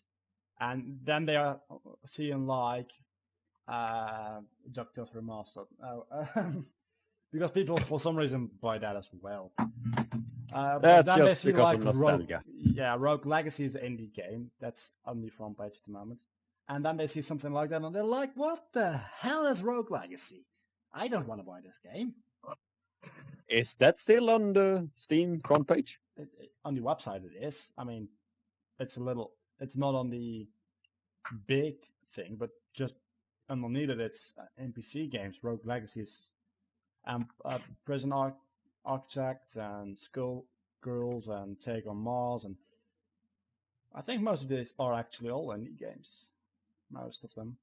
Speaker 1: and then they are seeing like Doctor's Remastered. Because people for some reason buy that as well. But
Speaker 2: That's
Speaker 1: then they
Speaker 2: just
Speaker 1: see
Speaker 2: because
Speaker 1: like
Speaker 2: of nostalgia.
Speaker 1: Rogue Legacy is an indie game that's on the front page at the moment. And then they see something like that and they're like, what the hell is Rogue Legacy? I don't want to buy this game.
Speaker 2: Is that still on the Steam front page?
Speaker 1: On the website it is. I mean, it's not on the big thing, but just underneath it, it's NPC games. Rogue Legacy is Prison Architect and Skull Girls and Take on Mars, and I think most of these are actually all indie games. Most of them.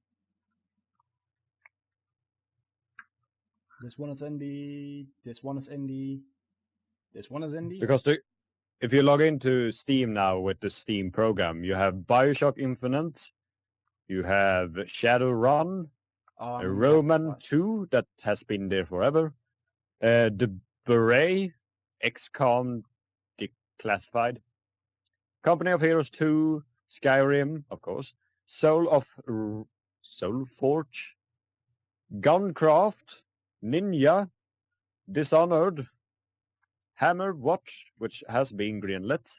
Speaker 1: This one is indie. This one is indie. This one is indie.
Speaker 2: Because if you log into Steam now with the Steam program, you have BioShock Infinite, you have Shadowrun, Roman 2 that has been there forever, the Beret, XCOM Declassified, Company of Heroes 2, Skyrim, of course, Soulforge, Guncraft, Ninja, Dishonored, Hammer Watch, which has been greenlit,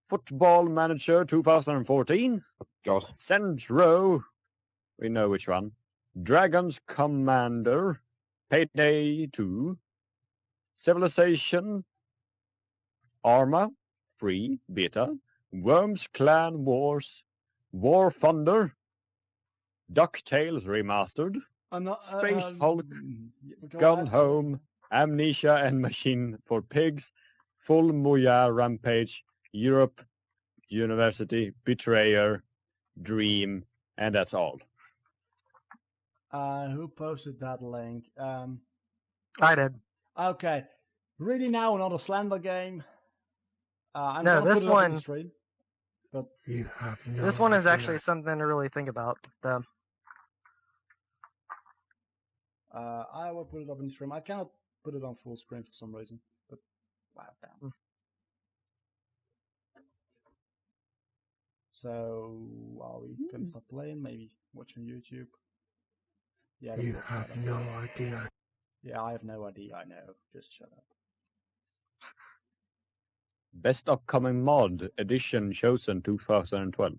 Speaker 2: Football Manager 2014,
Speaker 6: God.
Speaker 2: Centro, we know which one, Dragon's Commander, Payday 2, Civilization, Arma, Free, Beta, Worms Clan Wars, War Thunder, DuckTales Remastered, Space Hulk, Gone Home, Amnesia and Machine for Pigs, Full Muya Rampage, Europe, University, Betrayer, Dream, and that's all.
Speaker 1: Who posted that link?
Speaker 3: I did.
Speaker 1: Okay. Really now another Slender game. I'm
Speaker 3: No,
Speaker 1: gonna
Speaker 3: this
Speaker 1: put it up on the
Speaker 3: one-
Speaker 1: stream. But
Speaker 7: You have no
Speaker 3: This one is
Speaker 7: idea.
Speaker 3: actually something to really think about, though.
Speaker 1: I will put it up on the stream. I cannot put it on full screen for some reason. But wow, damn. So are we gonna stop playing? Maybe watching YouTube? Yeah, that
Speaker 7: You
Speaker 1: works
Speaker 7: have
Speaker 1: better.
Speaker 7: no idea.
Speaker 1: Yeah, I have no idea. I know. Just shut up.
Speaker 2: Best Upcoming Mod Edition chosen 2012.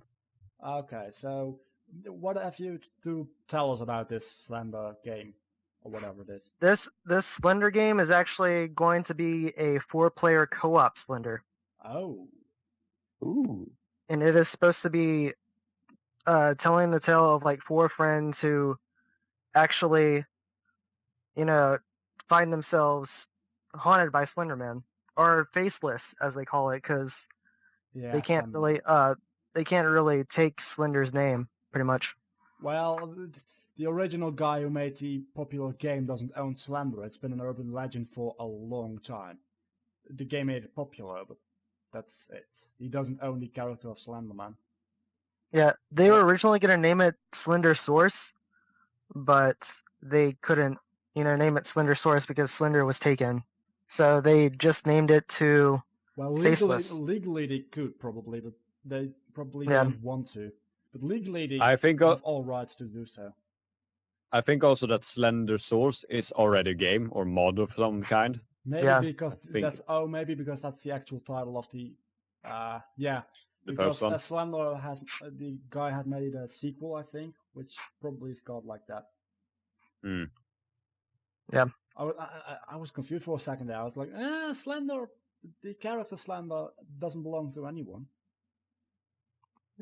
Speaker 1: Okay, so what have you to tell us about this Slender game or whatever it is?
Speaker 3: This Slender game is actually going to be a 4-player co-op Slender,
Speaker 1: Oh,
Speaker 2: Ooh.
Speaker 3: and it is supposed to be telling the tale of like 4 friends who actually, find themselves haunted by Slender Man, or faceless as they call it, because
Speaker 1: yeah.
Speaker 3: they can't
Speaker 1: Slender.
Speaker 3: really take Slender's name pretty much.
Speaker 1: Well, the original guy who made the popular game doesn't own Slender. It's been an urban legend for a long time. The game made it popular, but that's it. He doesn't own the character of Slenderman.
Speaker 3: Yeah, they were originally going to name it Slender Source, but they couldn't, name it Slender Source because Slender was taken. So they just named it to
Speaker 1: Well,
Speaker 3: Faceless.
Speaker 1: legally they could probably, but they probably
Speaker 3: Yeah.
Speaker 1: don't want to. But legally they
Speaker 2: I think
Speaker 1: have all rights to do so.
Speaker 2: I think also that Slender Source is already a game or mod of some kind.
Speaker 1: Maybe
Speaker 3: Yeah.
Speaker 1: because
Speaker 2: I think-
Speaker 1: that's the actual title of the
Speaker 2: The
Speaker 1: because
Speaker 2: first one.
Speaker 1: Slender has the guy had made a sequel, I think, which probably is called like that.
Speaker 2: Hmm.
Speaker 3: Yeah.
Speaker 1: I was confused for a second there. I was like, Slender, the character Slender doesn't belong to anyone.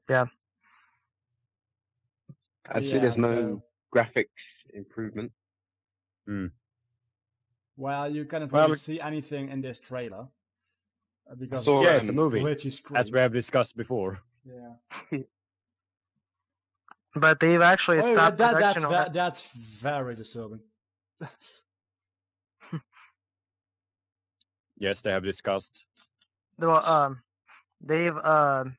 Speaker 6: I'd say
Speaker 1: Yeah,
Speaker 6: there's no
Speaker 1: so-
Speaker 6: graphics improvement.
Speaker 1: Well, you cannot
Speaker 2: Well,
Speaker 1: really see anything in this trailer because
Speaker 6: saw,
Speaker 1: of
Speaker 2: Yeah,
Speaker 1: the
Speaker 2: it's a movie,
Speaker 1: glitchy screen.
Speaker 2: as we have discussed before.
Speaker 1: Yeah.
Speaker 3: But they've actually
Speaker 1: Oh,
Speaker 3: stopped production on it.
Speaker 1: that's very disturbing.
Speaker 2: Yes, they have discussed.
Speaker 3: Well, they've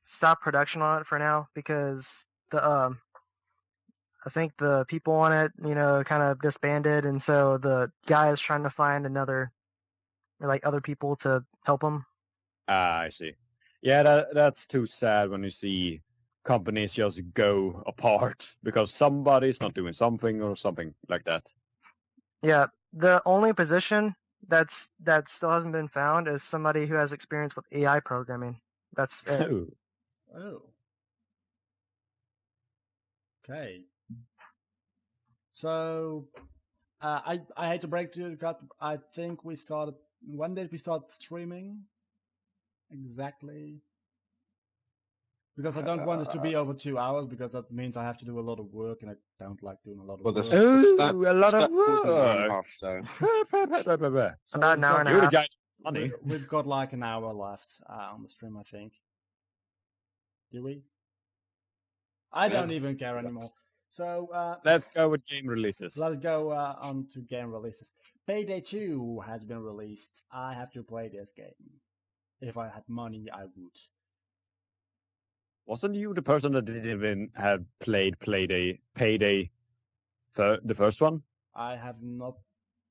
Speaker 3: stopped production on it for now because I think the people on it, kind of disbanded, and so the guy is trying to find other people to help him.
Speaker 2: Ah, I see. Yeah, that's too sad when you see companies just go apart because somebody's not doing something or something like that.
Speaker 3: Yeah, the only position that still hasn't been found is somebody who has experience with AI programming. That's it.
Speaker 1: Oh. Okay. So, I hate to break to you, but I think we started. When did we start streaming? Exactly. Because I don't want this to be over 2 hours, because that means I have to do a lot of work, and I don't like doing a lot of
Speaker 6: Well, the
Speaker 1: work.
Speaker 2: Oh, a lot of
Speaker 6: was an hour and a
Speaker 2: work.
Speaker 6: half, so
Speaker 1: So
Speaker 3: About an
Speaker 1: we've
Speaker 3: hour
Speaker 1: got-
Speaker 3: and a
Speaker 2: You're the
Speaker 3: half.
Speaker 2: guy with money.
Speaker 1: We've got like an hour left on the stream, I think. Do we? I don't
Speaker 6: Yeah.
Speaker 1: even care anymore. So
Speaker 2: Let's go with game releases.
Speaker 1: let's go on to game releases. Payday 2 has been released. I have to play this game. If I had money, I would.
Speaker 2: Wasn't you the person that didn't even have played Payday the first one?
Speaker 1: I have not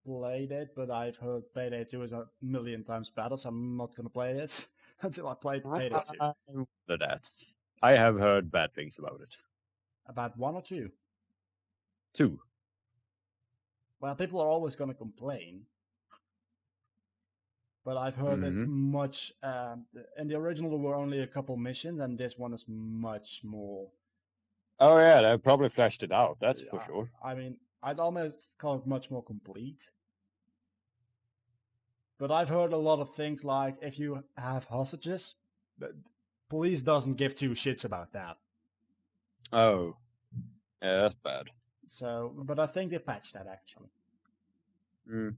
Speaker 1: played it, but I've heard Payday 2 is a million times better, so I'm not going to play it until I play Payday 2.
Speaker 2: I wonder that. I have heard bad things about it.
Speaker 1: About 1 or 2?
Speaker 2: 2.
Speaker 1: Well, people are always going to complain. But I've heard it's
Speaker 2: Mhm.
Speaker 1: much. In the original, there were only a couple missions, and this one is much more.
Speaker 2: Oh yeah, they probably flashed it out. That's for sure.
Speaker 1: I mean, I'd almost call it much more complete. But I've heard a lot of things like if you have hostages, the police doesn't give two shits about that.
Speaker 2: Oh, yeah, that's bad.
Speaker 1: So, but I think they patched that actually.
Speaker 2: Mm.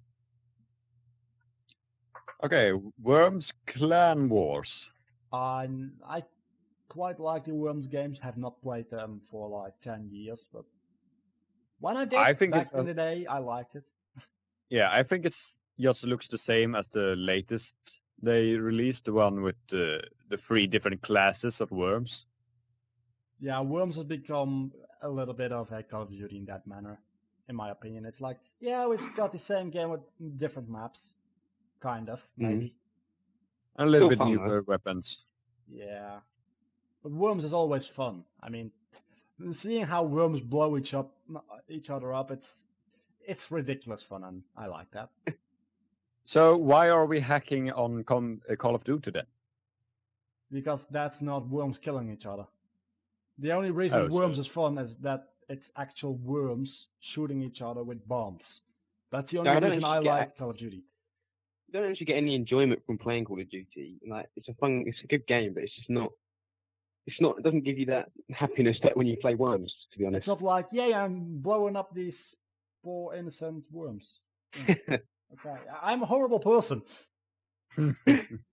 Speaker 2: Okay, Worms Clan Wars.
Speaker 1: I quite like the Worms games. Have not played them for like 10 years, but when I did
Speaker 2: I think
Speaker 1: back
Speaker 2: it's
Speaker 1: in the day, I liked it.
Speaker 2: Yeah, I think it's just looks the same as the latest they released, the one with the 3 different classes of worms.
Speaker 1: Yeah, Worms has become a little bit of a Call of Duty in that manner, in my opinion. It's like, yeah, we've got the same game with different maps, kind of, maybe.
Speaker 2: And a little
Speaker 6: Still
Speaker 2: bit
Speaker 6: fun,
Speaker 2: newer weapons.
Speaker 1: Yeah, but Worms is always fun. I mean, seeing how Worms blow each other up, it's ridiculous fun, and I like that.
Speaker 2: So why are we hacking on Call of Duty then?
Speaker 1: Because that's not Worms killing each other. The only reason Worms is fun is that it's actual worms shooting each other with bombs. That's the only reason I like Call of Duty.
Speaker 6: You don't actually get any enjoyment from playing Call of Duty. Like it's a good game, but it's just not. It doesn't give you that happiness that when you play Worms. To be honest,
Speaker 1: It's not like, yay, I'm blowing up these poor innocent worms. Yeah. Okay, I'm a horrible person.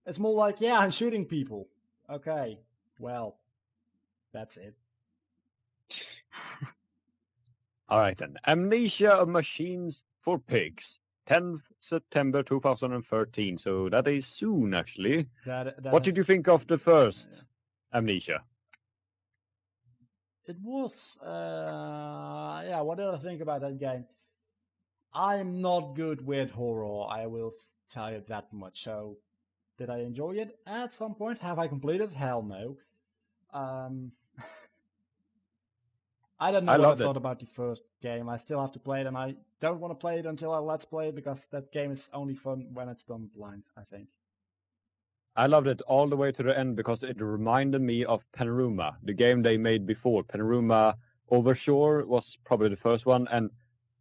Speaker 1: It's more like, yeah, I'm shooting people. Okay, well, that's it.
Speaker 2: All right then. Amnesia of Machines for Pigs. 10th September 2013. So that is soon, actually. What did you think of the first Amnesia?
Speaker 1: It was, yeah, what did I think about that game? I'm not good with horror, I will tell you that much. So, did I enjoy it? At some point. Have I completed? Hell no. I don't know what I thought about the first game. I still have to play it, and I don't want to play it until I let's play it, because that game is only fun when it's done blind, I think.
Speaker 2: I loved it all the way to the end because it reminded me of Panorama, the game they made before. Panorama Overshore was probably the first one, and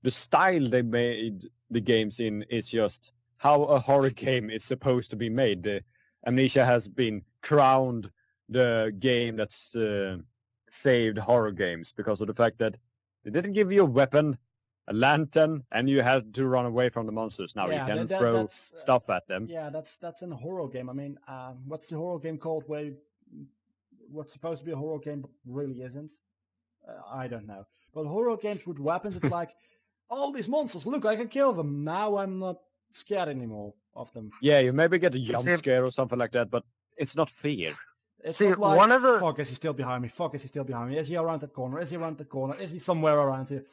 Speaker 2: the style they made the games in is just how a horror game is supposed to be made. The Amnesia has been crowned the game that's saved horror games because of the fact that they didn't give you a weapon, a lantern, and you had to run away from the monsters. Now you can throw stuff at them.
Speaker 1: Yeah, that's in a horror game. I mean, what's the horror game called where what's supposed to be a horror game but really isn't? I don't know. But horror games with weapons, it's like, all these monsters, look, I can kill them. Now I'm not scared anymore of them.
Speaker 2: Yeah, you maybe get a jump scare or something like that, but it's not fear.
Speaker 1: It's not like, fuck, is he still behind me? Fuck, is he still behind me? Is he around that corner? Is he around that corner? Is he somewhere around here?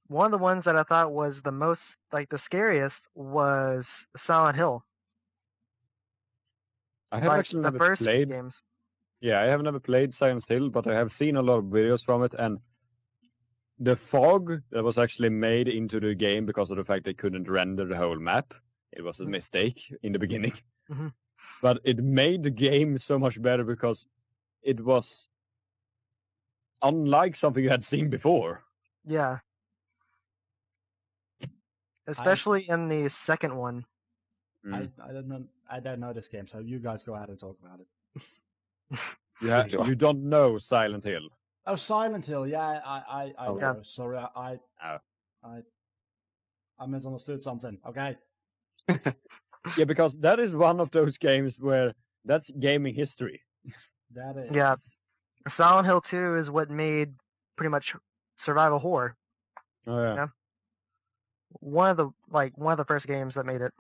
Speaker 3: One of the ones that I thought was the most, like, the scariest was Silent Hill.
Speaker 2: I have actually never played.
Speaker 3: Games.
Speaker 2: Yeah, I have never played Silent Hill, but I have seen a lot of videos from it, and the fog that was actually made into the game because of the fact they couldn't render the whole map. It was a mistake in the beginning.
Speaker 3: Mhm.
Speaker 2: But it made the game so much better because it was unlike something you had seen before.
Speaker 3: Yeah. Especially in the second one.
Speaker 1: I don't know this game, so you guys go ahead and talk about it.
Speaker 2: You don't know Silent Hill.
Speaker 1: Oh, Silent Hill. Yeah, I
Speaker 2: Oh,
Speaker 1: know.
Speaker 3: yeah.
Speaker 1: Sorry, I misunderstood something. Okay.
Speaker 2: Yeah, because that is one of those games where that's gaming history.
Speaker 1: That is.
Speaker 3: Yeah. Silent Hill 2 is what made pretty much survival horror.
Speaker 2: Oh yeah.
Speaker 3: Yeah. One of the first games that made it.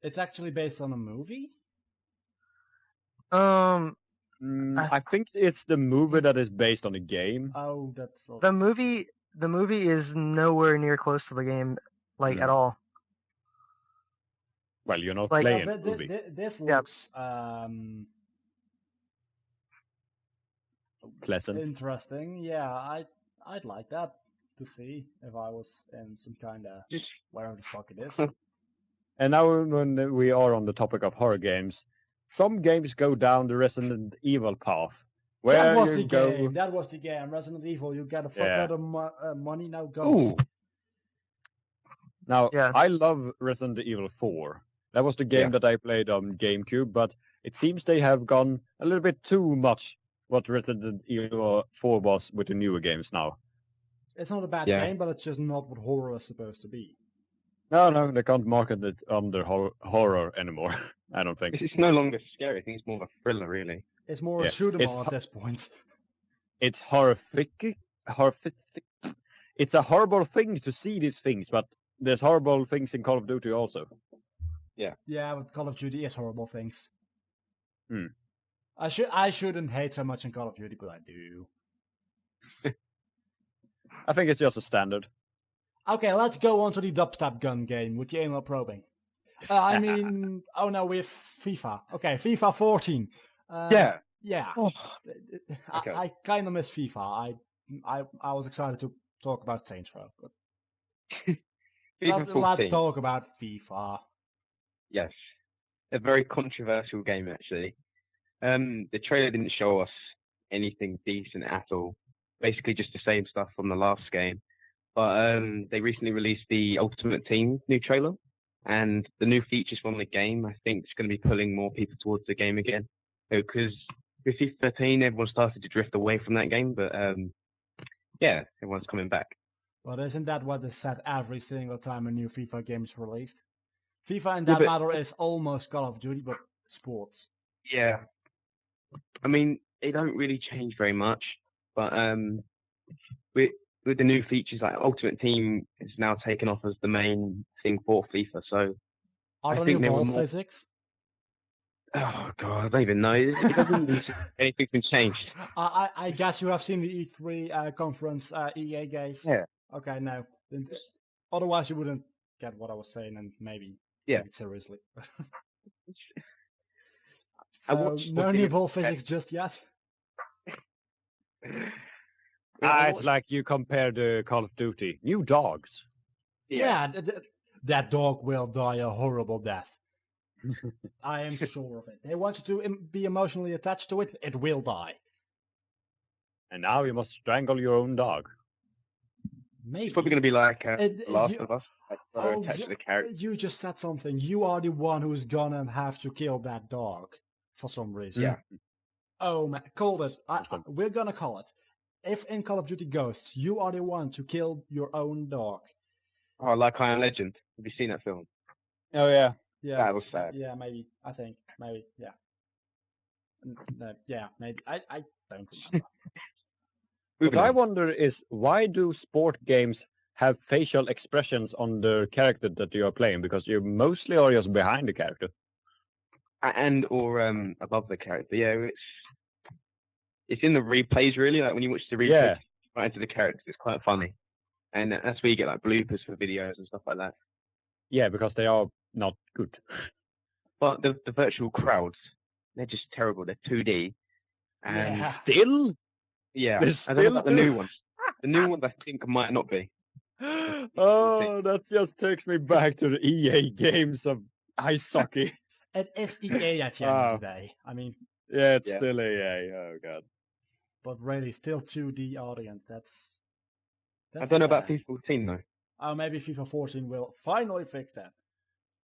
Speaker 1: It's actually based on a movie.
Speaker 3: I
Speaker 2: I think it's the movie that is based on the game.
Speaker 1: Oh, that's
Speaker 3: the movie is nowhere near close to the game, like at all.
Speaker 2: Well, you're not
Speaker 3: Like-
Speaker 2: playing
Speaker 1: but
Speaker 2: the movie.
Speaker 1: this
Speaker 3: Yeah.
Speaker 1: looks
Speaker 2: Pleasant.
Speaker 1: interesting. Yeah, I'd like that to see if I was in some kind of wherever the fuck it is.
Speaker 2: And now when we are on the topic of horror games, some games go down the Resident Evil path. Where
Speaker 1: That was
Speaker 2: you
Speaker 1: the
Speaker 2: go,
Speaker 1: game. That was the game. Resident Evil. You get a
Speaker 2: Yeah.
Speaker 1: fuckload of money now. Go.
Speaker 6: Ooh,
Speaker 2: Now,
Speaker 3: Yeah.
Speaker 2: I love Resident Evil 4. That was the game
Speaker 6: Yeah.
Speaker 2: that I played on GameCube, but it seems they have gone a little bit too much what Resident Evil 4 was with the newer games now.
Speaker 1: It's not a bad
Speaker 6: Yeah.
Speaker 1: game, but it's just not what horror is supposed to be.
Speaker 2: No, they can't market it under horror anymore, I don't think.
Speaker 6: it's no longer scary. I think it's more of a thriller, really.
Speaker 1: It's more a
Speaker 2: Yeah,
Speaker 1: shoot 'em
Speaker 2: it's
Speaker 1: all at this point.
Speaker 2: It's horrific. It's a horrible thing to see these things, but there's horrible things in Call of Duty also.
Speaker 1: Yeah, but Call of Duty is horrible things.
Speaker 2: Hmm.
Speaker 1: I shouldn't hate so much in Call of Duty, but I do.
Speaker 2: I think it's just a standard.
Speaker 1: Okay, let's go on to the dubstep gun game with the anal probing. I mean, oh no, we have FIFA. Okay, FIFA 14.
Speaker 6: Yeah.
Speaker 1: Yeah.
Speaker 6: Oh,
Speaker 1: I,
Speaker 6: okay.
Speaker 1: I kind of miss FIFA. I was excited to talk about Saints Row, but
Speaker 6: FIFA
Speaker 1: let's
Speaker 6: 14.
Speaker 1: talk about FIFA.
Speaker 6: Yes, a very controversial game actually. The trailer didn't show us anything decent at all. Basically, just the same stuff from the last game. But they recently released the Ultimate Team new trailer, and the new features from the game. I think it's going to be pulling more people towards the game again. Because with FIFA 13, everyone started to drift away from that game, but yeah, everyone's coming back.
Speaker 1: Well, isn't that what is said every single time a new FIFA game is released? FIFA, in
Speaker 6: Yeah,
Speaker 1: that
Speaker 6: but-
Speaker 1: matter, is almost Call of Duty, but sports.
Speaker 6: Yeah. I mean, they don't really change very much, but with the new features, like Ultimate Team is now taken off as the main thing for FIFA. So,
Speaker 1: Are
Speaker 6: I
Speaker 1: there
Speaker 6: think
Speaker 1: new
Speaker 6: they were
Speaker 1: ball
Speaker 6: more-
Speaker 1: physics?
Speaker 6: oh god, I don't even know. It doesn't look like anything's been changed.
Speaker 1: I guess you have seen the E3 conference EA gave.
Speaker 6: Yeah.
Speaker 1: Okay, no. Otherwise, you wouldn't get what I was saying, and maybe
Speaker 6: Yeah.
Speaker 1: take it seriously.
Speaker 6: I
Speaker 1: So,
Speaker 6: watched
Speaker 1: no
Speaker 6: what
Speaker 1: new
Speaker 6: they-
Speaker 1: ball physics just yet.
Speaker 2: It's like you compare the Call of Duty. New dogs.
Speaker 1: Yeah, that dog will die a horrible death. I am sure of it. They want you to be emotionally attached to it. It will die.
Speaker 2: And now you must strangle your own dog.
Speaker 1: Maybe.
Speaker 6: It's probably going to be like
Speaker 1: It-
Speaker 6: Last
Speaker 1: you-
Speaker 6: of Us. Like, attached to the character.
Speaker 1: You just said something. You are the one who's gonna have to kill that dog for some reason.
Speaker 6: Yeah.
Speaker 1: Oh man, call it.
Speaker 2: Awesome.
Speaker 1: We're gonna call it. If in Call of Duty Ghosts, you are the one to kill your own dog.
Speaker 6: Oh, like I Am Legend. Have you seen that film?
Speaker 2: Oh yeah.
Speaker 1: Yeah,
Speaker 6: That was sad.
Speaker 1: yeah, maybe. I think maybe. Yeah. Yeah, maybe. I don't remember.
Speaker 2: What
Speaker 6: Moving
Speaker 2: I
Speaker 6: on.
Speaker 2: wonder is why do sport games have facial expressions on the character that you are playing? Because you mostly are just behind the character.
Speaker 6: And or above the character. Yeah, it's in the replays really. Like when you watch the replays
Speaker 2: Yeah.
Speaker 6: right into the characters, it's quite funny. And that's where you get like bloopers for videos and stuff like that.
Speaker 2: Yeah, because they are not good.
Speaker 6: But the virtual crowds, they're just terrible. They're 2D. And
Speaker 1: Yeah.
Speaker 2: Still?
Speaker 6: yeah,
Speaker 2: There's
Speaker 6: I don't know
Speaker 2: still
Speaker 6: about the
Speaker 2: two?
Speaker 6: new ones. The new ones I think might not be.
Speaker 2: Oh, that just takes me back to the EA games of ice hockey.
Speaker 1: It is EA at the end of the day. I mean,
Speaker 2: Yeah, it's
Speaker 6: Yeah.
Speaker 2: still EA. Oh god.
Speaker 1: but really, still 2D audience. That's
Speaker 6: I don't know about
Speaker 1: sad.
Speaker 6: FIFA 14 though.
Speaker 1: Maybe FIFA 14 will finally fix that.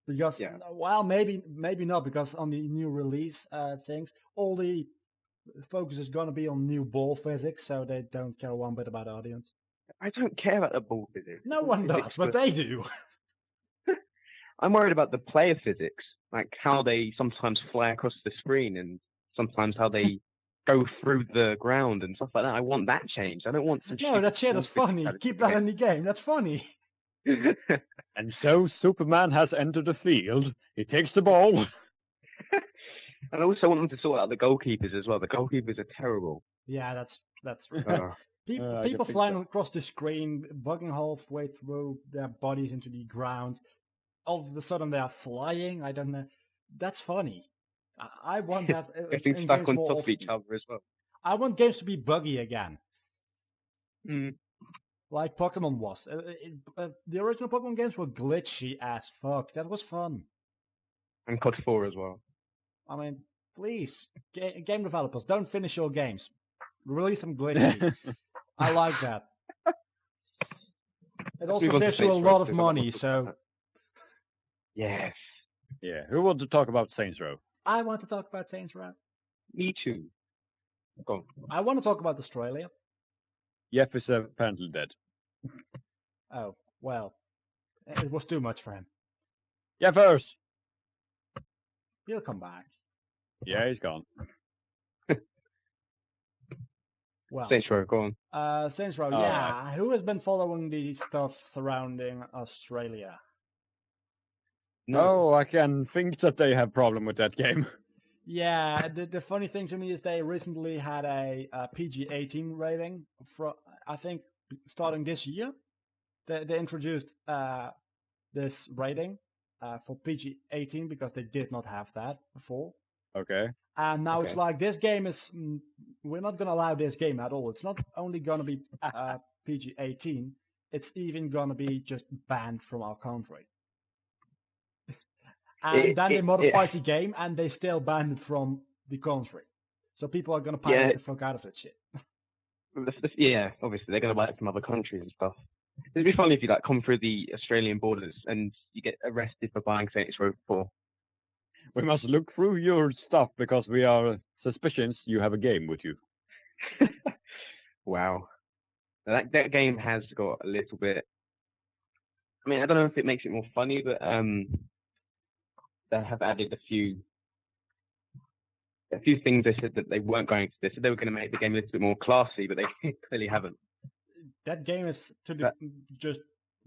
Speaker 1: Because
Speaker 6: Yeah.
Speaker 1: well, maybe not, because on the new release things, all the focus is gonna be on new ball physics, so they don't care one bit about the audience.
Speaker 6: I don't care about the ball physics.
Speaker 1: No
Speaker 6: The ball
Speaker 1: one does,
Speaker 6: physics
Speaker 1: but
Speaker 6: were-
Speaker 1: they do.
Speaker 6: I'm worried about the player physics, like how they sometimes fly across the screen and sometimes how they go through the ground and stuff like that. I want that changed. I don't want some
Speaker 1: No,
Speaker 6: stupid
Speaker 1: that shit
Speaker 6: ball
Speaker 1: is
Speaker 6: physics
Speaker 1: funny.
Speaker 6: added to
Speaker 1: Keep
Speaker 6: the
Speaker 1: that in the game. That's funny.
Speaker 6: game.
Speaker 2: And so Superman has entered the field. He takes the ball.
Speaker 6: And I also want them to sort out the goalkeepers as well. The goalkeepers are terrible.
Speaker 1: Yeah, that's true.
Speaker 6: Uh,
Speaker 1: People,
Speaker 2: I
Speaker 1: people
Speaker 2: can think
Speaker 1: flying
Speaker 2: so.
Speaker 1: across the screen, bugging halfway through their bodies into the ground. All of a sudden, they are flying. I don't know. That's funny. I want that
Speaker 6: getting
Speaker 1: in
Speaker 6: stuck
Speaker 1: games
Speaker 6: on
Speaker 1: more
Speaker 6: top of each
Speaker 1: often.
Speaker 6: other as well.
Speaker 1: I want games to be buggy again,
Speaker 6: Mm.
Speaker 1: like Pokemon was. The original Pokemon games were glitchy as fuck. That was fun.
Speaker 6: And COD 4 as well.
Speaker 1: I mean, please, game developers, don't finish your games. Release them glitchy. I like that. It
Speaker 6: Let's
Speaker 1: also
Speaker 6: move on to
Speaker 1: saves you a
Speaker 6: Saints Row,
Speaker 1: lot of
Speaker 6: because I don't
Speaker 1: money,
Speaker 6: want to talk about
Speaker 1: so
Speaker 6: that. Yes,
Speaker 2: Yeah, who wants to talk about Saints Row?
Speaker 1: I want to talk about Saints Row.
Speaker 6: me too. Go on.
Speaker 1: I want to talk about Australia.
Speaker 2: Jeff is apparently dead.
Speaker 1: Oh, well, it was too much for him.
Speaker 2: Jeffers!
Speaker 1: He'll come back.
Speaker 2: Yeah, he's gone.
Speaker 1: Well,
Speaker 6: Saints Row, go on.
Speaker 1: Saints Row,
Speaker 2: All
Speaker 1: yeah. Who has been following the stuff surrounding Australia?
Speaker 6: No.
Speaker 2: Oh, I can think that they have problem with that game.
Speaker 1: Yeah, the funny thing to me is they recently had a PG-18 rating. I think starting this year, they introduced this rating for PG-18 because they did not have that before.
Speaker 2: Okay.
Speaker 1: And now it's
Speaker 6: Okay.
Speaker 1: like this game is we're not going to allow this game at all. It's not only going to be PG-18, it's even going to be just banned from our country. And then they modified the game and they still banned it from the country. So people are going to pirate
Speaker 6: Yeah.
Speaker 1: the fuck out of that shit.
Speaker 6: Yeah, obviously they're going to buy it from other countries and stuff. It'd be funny if you like come through the Australian borders and you get arrested for buying Saints Row 4.
Speaker 2: We must look through your stuff because we are suspicious you have a game with you.
Speaker 6: Wow. Now, that game has got a little bit. I mean, I don't know if it makes it more funny, but they have added a few things. They said that they weren't going to. They said they were going to make the game a little bit more classy, but they clearly haven't.
Speaker 1: That game is just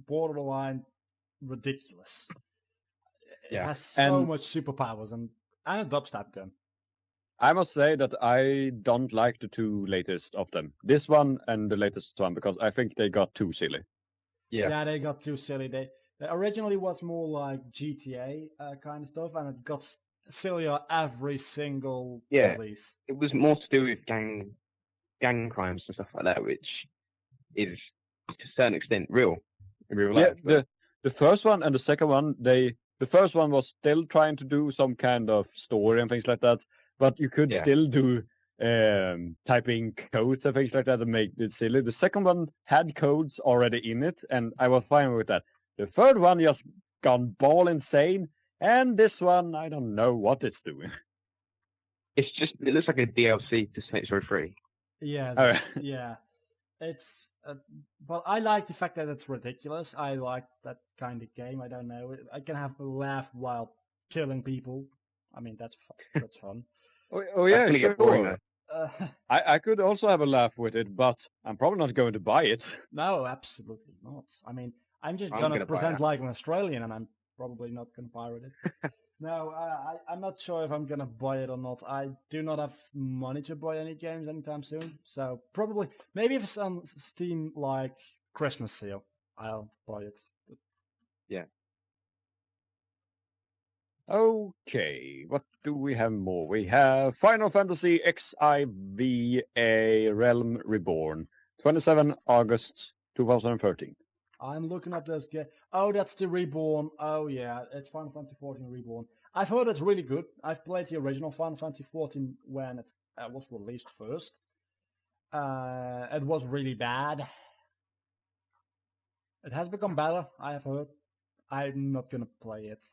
Speaker 1: borderline ridiculous. It
Speaker 6: Yeah.
Speaker 1: has so
Speaker 2: And-
Speaker 1: much superpowers and a dubstep gun.
Speaker 2: I must say that I don't like the two latest of them. This one and the latest one, because I think they got too silly.
Speaker 1: Yeah, they got too silly. They originally was more like GTA kind of stuff, and it got sillier every single
Speaker 6: Yeah.
Speaker 1: release.
Speaker 6: It was more to do with gang crimes and stuff like that, which is to a certain extent real in real
Speaker 2: Yeah,
Speaker 6: life. but-
Speaker 2: the first one and the second one, the first one was still trying to do some kind of story and things like that, but you could
Speaker 6: Yeah.
Speaker 2: still do typing codes and things like that and make it silly. The second one had codes already in it, and I was fine with that. The third one just gone ball insane, and this one, I don't know what it's doing.
Speaker 6: it looks like a DLC to Saints Row 3.
Speaker 1: Yeah,
Speaker 2: Oh.
Speaker 1: yeah. It's well, I like the fact that it's ridiculous. I like that kind of game. I don't know. I can have a laugh while killing people. I mean, that's fun.
Speaker 2: Oh
Speaker 6: That's
Speaker 2: yeah,
Speaker 6: gonna
Speaker 2: sure.
Speaker 6: get boring though.
Speaker 2: I could also have a laugh with it, but I'm probably not going to buy it.
Speaker 1: No, absolutely not. I mean, I'm just
Speaker 6: I'm
Speaker 1: gonna
Speaker 6: gonna buy
Speaker 1: present
Speaker 6: that.
Speaker 1: like an Australian, and I'm probably not gonna pirate it. No, I'm not sure if I'm gonna buy it or not. I do not have money to buy any games anytime soon, so probably maybe if it's on Steam like Christmas sale, I'll buy it.
Speaker 2: Okay, what do we have more? We have Final Fantasy XIVA Realm Reborn, 27 August 2013.
Speaker 1: I'm looking up this game. Oh, that's the Reborn. Oh, yeah, it's Final Fantasy 14 Reborn. I've heard it's really good. I've played the original Final Fantasy 14 when it was released first. It was really bad. It has become better, I have heard. I'm not gonna play it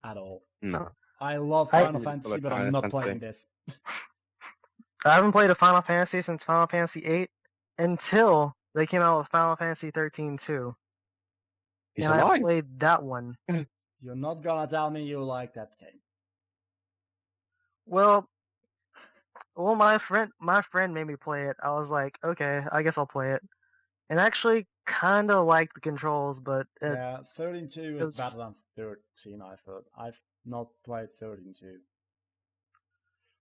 Speaker 1: at all.
Speaker 6: No.
Speaker 1: I love
Speaker 3: I-
Speaker 1: Final Fantasy, but I'm not playing this.
Speaker 3: I haven't played a Final Fantasy since Final Fantasy VIII until they came out with Final Fantasy 13 too.
Speaker 2: He's
Speaker 3: And I
Speaker 2: alive.
Speaker 3: played that one.
Speaker 1: You're not gonna tell me you like that game.
Speaker 3: Well, my friend made me play it. I was like, okay, I guess I'll play it. And I actually kind of like the controls, but
Speaker 1: Yeah, 13.2 is
Speaker 3: it's-
Speaker 1: better than 13, I've heard. I've not played 13.2.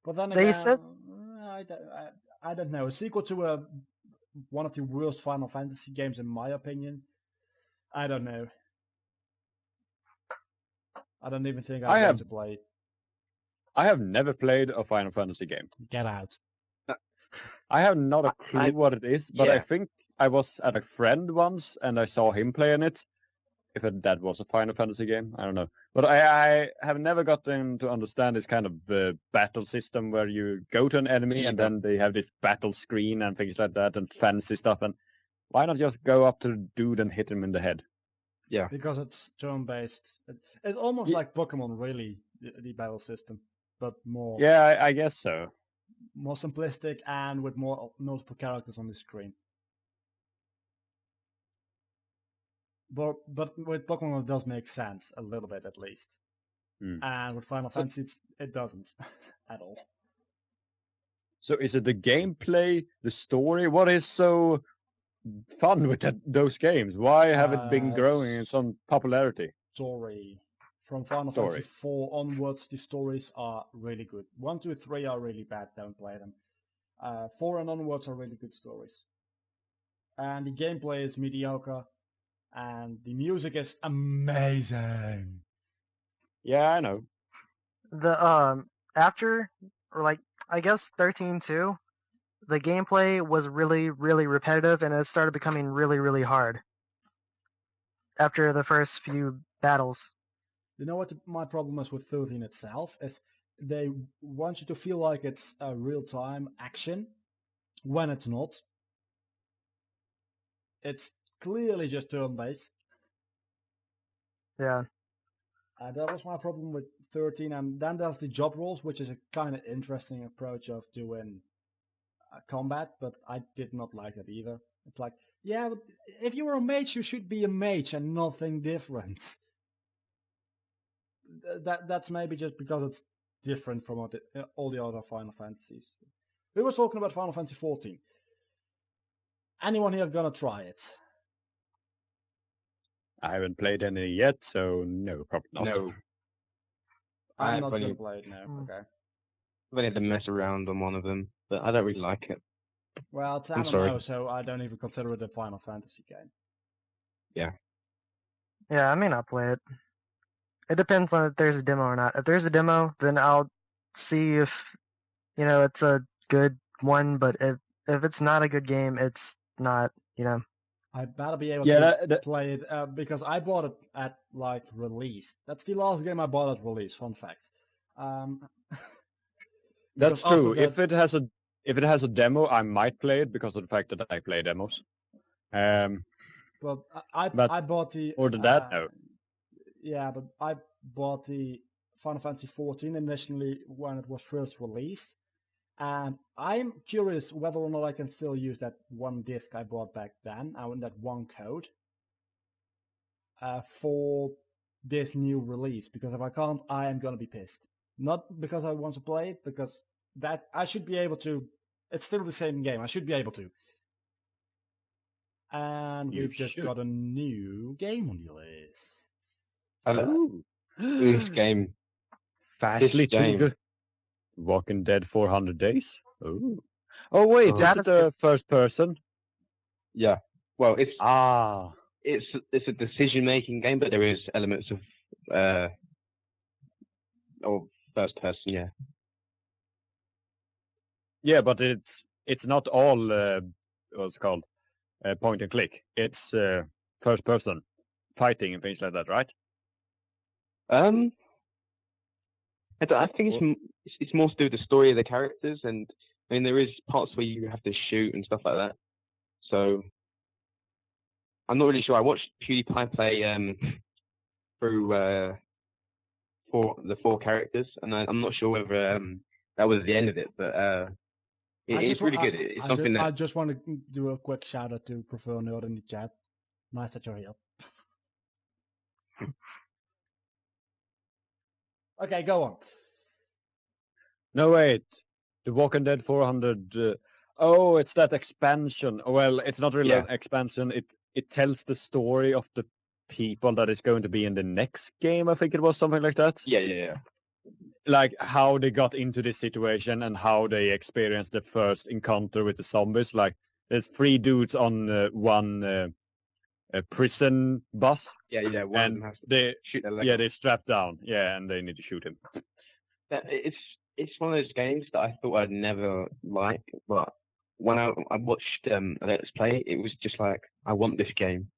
Speaker 1: But then
Speaker 3: They
Speaker 1: again,
Speaker 3: said-
Speaker 1: I don't know. A sequel to one of the worst Final Fantasy games, in my opinion. I don't know. I don't even think I'm going
Speaker 2: have-
Speaker 1: to play it.
Speaker 2: I have never played a Final Fantasy game.
Speaker 1: Get out.
Speaker 2: I have not a clue what it is, but I
Speaker 6: yeah.
Speaker 2: think I was at a friend once and I saw him playing it. If that was a Final Fantasy game, I don't know. But I have never gotten to understand this kind of battle system where you go to an enemy and
Speaker 6: Yeah.
Speaker 2: then they have this battle screen and things like that and fancy stuff. And why not just go up to the dude and hit him in the head?
Speaker 6: Yeah.
Speaker 1: Because it's turn-based. It's almost
Speaker 2: Ye-
Speaker 1: like Pokemon, really, the battle system. But more,
Speaker 2: Yeah, I guess so.
Speaker 1: more simplistic and with more multiple characters on the screen. But with Pokemon it does make sense, a little bit at least.
Speaker 2: Hmm.
Speaker 1: And with Final Fantasy it doesn't at all.
Speaker 2: So is it the gameplay, the story? What is so fun with those games? Why have it been growing in some popularity?
Speaker 1: Story. From Final
Speaker 2: Story.
Speaker 1: Fantasy 4 onwards, the stories are really good. 1, 2, 3 are really bad, don't play them. 4 and onwards are really good stories. And the gameplay is mediocre, and the music is amazing.
Speaker 2: Yeah, I know.
Speaker 3: the after, or like, I guess 13 too, the gameplay was really, really repetitive, and it started becoming really, really hard after the first few battles.
Speaker 1: You know what my problem is with 13 itself is they want you to feel like it's a real-time action when it's not. It's clearly just turn-based.
Speaker 3: Yeah.
Speaker 1: That was my problem with 13, and then there's the job roles, which is a kind of interesting approach of doing combat, but I did not like it either. It's like, yeah, but if you were a mage, you should be a mage and nothing different. That's maybe just because it's different from all the other Final Fantasies. We were talking about Final Fantasy 14. Anyone here gonna try it?
Speaker 2: I haven't played any yet, so no, probably not.
Speaker 6: No.
Speaker 1: I'm
Speaker 6: I've
Speaker 1: not
Speaker 6: only-
Speaker 1: gonna play it now.
Speaker 3: Hmm.
Speaker 1: Okay.
Speaker 6: I've only had to mess around on one of them, but I don't really like it.
Speaker 1: Well, it's
Speaker 6: I'm
Speaker 1: MMO,
Speaker 6: sorry.
Speaker 1: so I don't even consider it a Final Fantasy game.
Speaker 3: Yeah, I may not play it. It depends on if there's a demo or not. If there's a demo, then I'll see if it's a good one. But if it's not a good game, it's not.
Speaker 1: I better be able
Speaker 2: Yeah,
Speaker 1: to play it because I bought it at like release. That's the last game I bought at release. Fun fact.
Speaker 2: That's
Speaker 1: because after
Speaker 2: true. If
Speaker 1: that-
Speaker 2: it has a demo, I might play it because of the fact that I play demos.
Speaker 1: But I
Speaker 2: But
Speaker 1: bought the
Speaker 2: more than that, no.
Speaker 1: Yeah, but I bought the Final Fantasy 14 initially when it was first released, and I'm curious whether or not I can still use that one disc I bought back then, and that one code, for this new release. Because if I can't, I am gonna be pissed. Not because I want to play it, because that I should be able to. It's still the same game. I should be able to. And
Speaker 2: You
Speaker 1: we've just
Speaker 2: should.
Speaker 1: got a new game on the list.
Speaker 2: Ooh.
Speaker 6: This game,
Speaker 2: Fastly to
Speaker 6: game.
Speaker 2: the Walking Dead 400 Days. Ooh. Oh wait,
Speaker 6: Oh.
Speaker 2: is
Speaker 3: That
Speaker 2: it
Speaker 3: is
Speaker 2: a first person?
Speaker 6: yeah. Well, it's
Speaker 2: Ah,
Speaker 6: it's a decision-making game, but there is elements of or first person, yeah.
Speaker 2: Yeah, but it's not all what's it called point and click. It's first person fighting and things like that, right?
Speaker 6: I think it's more to do with the story of the characters, and I mean there is parts where you have to shoot and stuff like that. So I'm not really sure. I watched PewDiePie play through four characters, and I'm not sure whether that was the end of it, but it's really good. It's something
Speaker 1: I
Speaker 6: that
Speaker 1: just want to do a quick shout out to Prefer Nerd in the chat. Nice that you're here. Okay, go on.
Speaker 2: No, wait. The Walking Dead 400. Oh, it's that expansion. Well, it's not really
Speaker 6: Yeah.
Speaker 2: an expansion. It tells the story of the people that is going to be in the next game. I think it was something like that.
Speaker 6: yeah.
Speaker 2: Like how they got into this situation and how they experienced the first encounter with the zombies. Like there's 3 dudes on one prison bus,
Speaker 6: Yeah. One of
Speaker 2: and
Speaker 6: them has to
Speaker 2: they
Speaker 6: shoot their leg off.
Speaker 2: they strap down. Yeah, and they need to shoot him.
Speaker 6: It's one of those games that I thought I'd never like, but when I watched Let's Play, it was just like I want this game,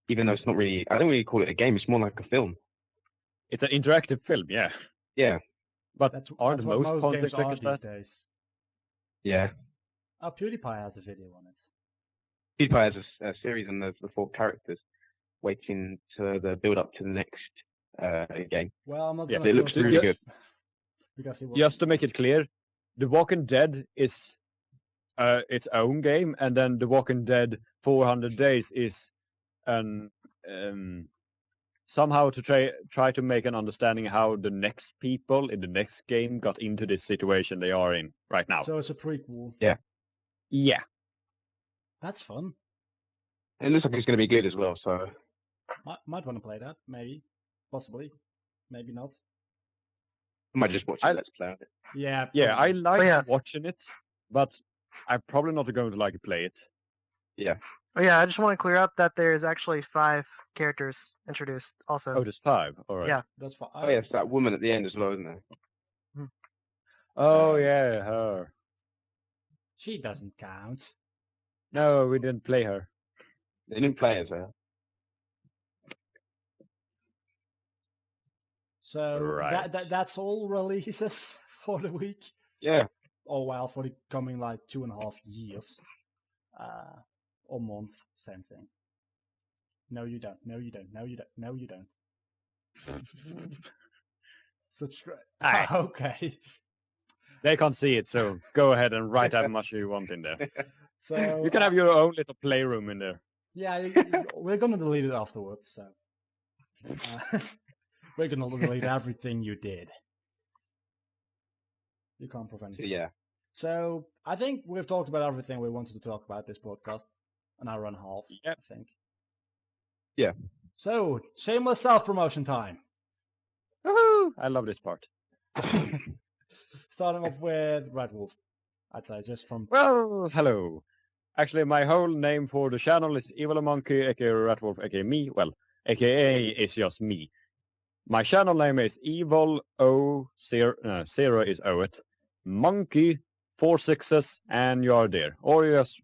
Speaker 6: even though it's not really. I don't really call it a game. It's more like a film.
Speaker 2: It's an interactive film, yeah.
Speaker 6: Yeah,
Speaker 2: But
Speaker 1: That's
Speaker 2: aren't
Speaker 1: what
Speaker 2: most point
Speaker 1: games
Speaker 2: and click
Speaker 1: are
Speaker 2: is
Speaker 1: these
Speaker 2: that?
Speaker 1: days.
Speaker 6: yeah.
Speaker 1: Oh, PewDiePie has a video on it.
Speaker 6: PewDiePie has a series on the 4 characters, waiting to the build up to the next game.
Speaker 1: Well, I'm not
Speaker 2: Yeah,
Speaker 1: gonna
Speaker 6: it looks
Speaker 1: spoil
Speaker 6: really
Speaker 1: it
Speaker 6: good.
Speaker 1: because it was
Speaker 2: Just to make it clear, The Walking Dead is its own game, and then The Walking Dead 400 Days is an somehow to try to make an understanding how the next people in the next game got into this situation they are in right now.
Speaker 1: So it's a prequel.
Speaker 2: Yeah.
Speaker 1: That's fun.
Speaker 6: It looks like it's going to be good as well. So
Speaker 1: Might want to play that. Maybe, possibly, maybe not.
Speaker 6: I might just watch
Speaker 2: I-
Speaker 6: Let's Play on it.
Speaker 1: Yeah.
Speaker 2: Yeah, I
Speaker 1: probably.
Speaker 2: like
Speaker 3: yeah.
Speaker 2: watching it, but I'm probably not going to like to play it.
Speaker 3: Oh yeah, I just want to clear up that there's actually 5 characters introduced. Also,
Speaker 2: Oh, there's 5. All right.
Speaker 3: Yeah.
Speaker 1: That's fine.
Speaker 6: Oh yeah, it's that woman at the end as well, isn't there?
Speaker 2: Oh yeah, her.
Speaker 1: She doesn't count.
Speaker 2: No, we didn't play her.
Speaker 6: They didn't play as her.
Speaker 1: So
Speaker 2: Right.
Speaker 1: that's all releases for the week.
Speaker 6: Yeah.
Speaker 1: Oh well, for the coming like 2.5 years, or month, same thing. No, you don't. No, you don't. No, you don't. No, you don't. Subscribe.
Speaker 2: Aye.
Speaker 1: Okay.
Speaker 2: They can't see it, so go ahead and write how much you want in there.
Speaker 1: So
Speaker 2: You can have your own little playroom in there.
Speaker 1: Yeah, we're gonna delete it afterwards. So we're gonna delete everything you did. You can't prevent it.
Speaker 6: Yeah.
Speaker 1: So I think we've talked about everything we wanted to talk about this podcast. An hour and a half,
Speaker 2: Yep.
Speaker 1: I think.
Speaker 6: Yeah.
Speaker 1: So shameless self-promotion time.
Speaker 2: Woohoo! I love this part.
Speaker 1: Starting off with ratwolf. I'd say just from
Speaker 2: Well, hello. Actually, my whole name for the channel is Evil Monkey, aka Ratwolf, aka me. Well, aka is just me. My channel name is Evil Zero is Owet. Monkey 4 6s, and you are there. Or you just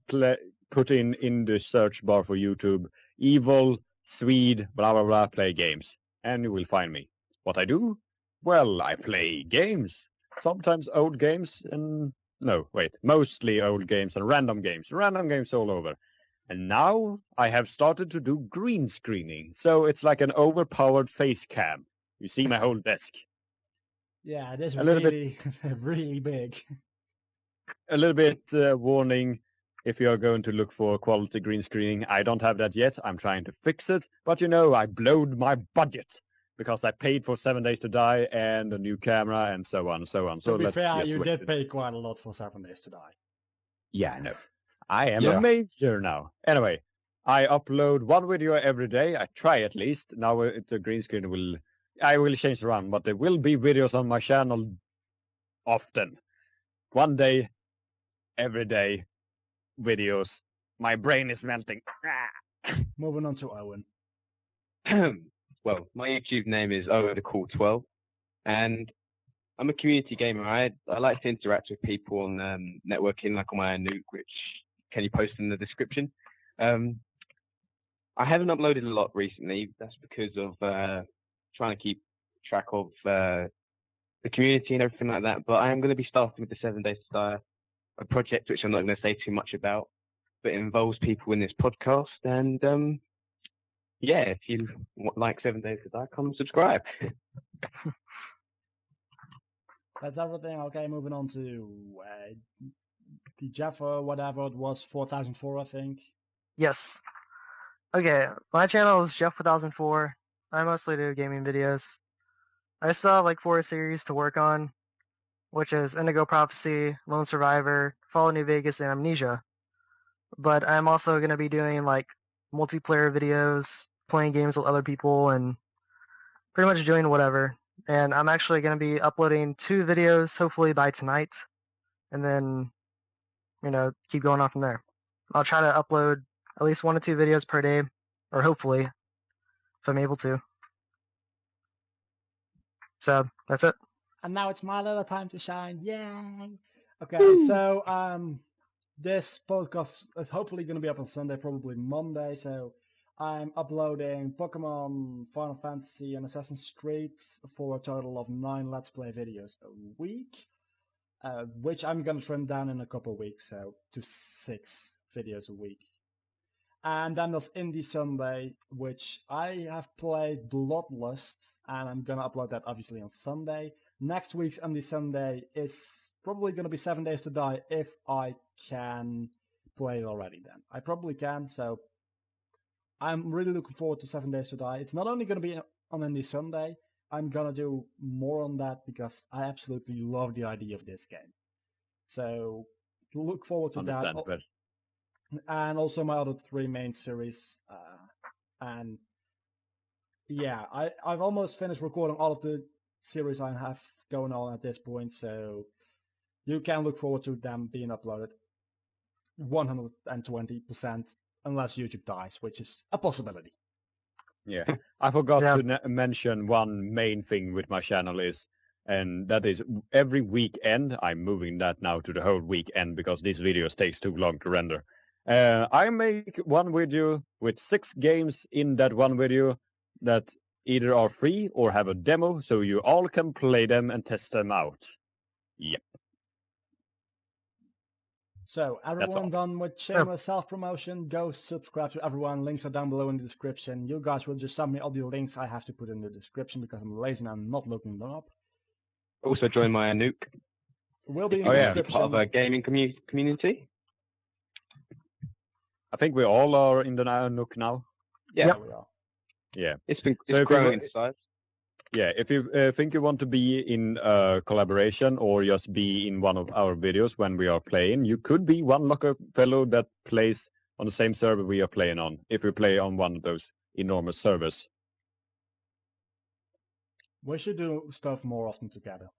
Speaker 2: put in the search bar for YouTube Evil Swede blah blah blah play games, and you will find me. What I do? Well, I play games. Sometimes old games and no, wait, mostly old games and random games all over. And now I have started to do green screening, so it's like an overpowered face cam. You see my whole desk.
Speaker 1: yeah, it is
Speaker 2: A little bit-
Speaker 1: really really big.
Speaker 2: A little bit warning if you're going to look for quality green screening. I don't have that yet. I'm trying to fix it, but you know, I blowed my budget because I paid for 7 Days to Die and a new camera and so on and so on.
Speaker 1: To
Speaker 2: So
Speaker 1: be
Speaker 2: let's
Speaker 1: fair,
Speaker 2: just
Speaker 1: you
Speaker 2: wait
Speaker 1: did
Speaker 2: it.
Speaker 1: pay quite a lot for 7 Days to Die.
Speaker 2: Yeah, I know. I am
Speaker 6: Yeah.
Speaker 2: a major now. Anyway, I upload 1 video every day. I try at least. Now it's a green screen. I will change around, but there will be videos on my channel often. 1 day, every day, videos. My brain is melting.
Speaker 1: Moving on to Owen.
Speaker 6: Well, my YouTube name is owen12, and I'm a community gamer. I like to interact with people on networking, like on my Nuke, which can you post in the description. I haven't uploaded a lot recently. That's because of trying to keep track of the community and everything like that. But I am going to be starting with the 7 Days to Die, a project which I'm not going to say too much about, but it involves people in this podcast. And yeah, if you like 7 Days to Die, come subscribe.
Speaker 1: That's everything. Okay, moving on to the Jaffa, whatever it was, 4004, I think.
Speaker 3: Yes. Okay, my channel is Jeff1004. I mostly do gaming videos. I still have like 4 series to work on, which is Indigo Prophecy, Lone Survivor, Fallout New Vegas, and Amnesia. But I'm also going to be doing like multiplayer videos, playing games with other people, and pretty much doing whatever. And I'm actually going to be uploading 2 videos hopefully by tonight, and then keep going on from there. I'll try to upload at least 1 to 2 videos per day, or hopefully, if I'm able to. So that's it.
Speaker 1: And now it's my little time to shine. Yay! Okay, so this podcast is hopefully going to be up on Sunday, probably Monday. So I'm uploading Pokemon, Final Fantasy, and Assassin's Creed for a total of 9 Let's Play videos a week, which I'm going to trim down in a couple of weeks, so to 6 videos a week. And then there's Indie Sunday, which I have played Bloodlust, and I'm going to upload that obviously on Sunday. Next week's Indie Sunday is probably going to be 7 Days to Die if I can play it already then. I probably can, so I'm really looking forward to 7 Days to Die. It's not only going to be on Indie Sunday, I'm going to do more on that because I absolutely love the idea of this game. So look forward to that.
Speaker 2: Understandable.
Speaker 1: And also my other 3 main series. And yeah, I've almost finished recording all of the series I have going on at this point, so you can look forward to them being uploaded 120%, unless YouTube dies, which is a possibility.
Speaker 2: Yeah, I forgot
Speaker 3: Yeah.
Speaker 2: to mention one main thing with my channel and that is every weekend. I'm moving that now to the whole weekend because these videos takes too long to render. I make one video with 6 games in that one video that either are free or have a demo, so you all can play them and test them out. Yep.
Speaker 1: So everyone
Speaker 2: all.
Speaker 1: done with shameless self-promotion, go subscribe to everyone. Links are down below in the description. You guys will just send me all the links I have to put in the description because I'm lazy and I'm not looking them up.
Speaker 6: Also join my Nuke.
Speaker 1: Will be in
Speaker 6: You
Speaker 1: the
Speaker 6: want to be
Speaker 1: description.
Speaker 6: part of a gaming community.
Speaker 2: I think we all are in the Nook now.
Speaker 6: Yeah,
Speaker 1: Yeah, we are.
Speaker 2: Yeah.
Speaker 6: it's been
Speaker 2: So if
Speaker 6: growing
Speaker 2: you-
Speaker 6: in size.
Speaker 2: Yeah, if you think you want to be in a collaboration or just be in one of our videos when we are playing, you could be one lucky fellow that plays on the same server we are playing on, if we play on one of those enormous servers.
Speaker 1: We should do stuff more often together.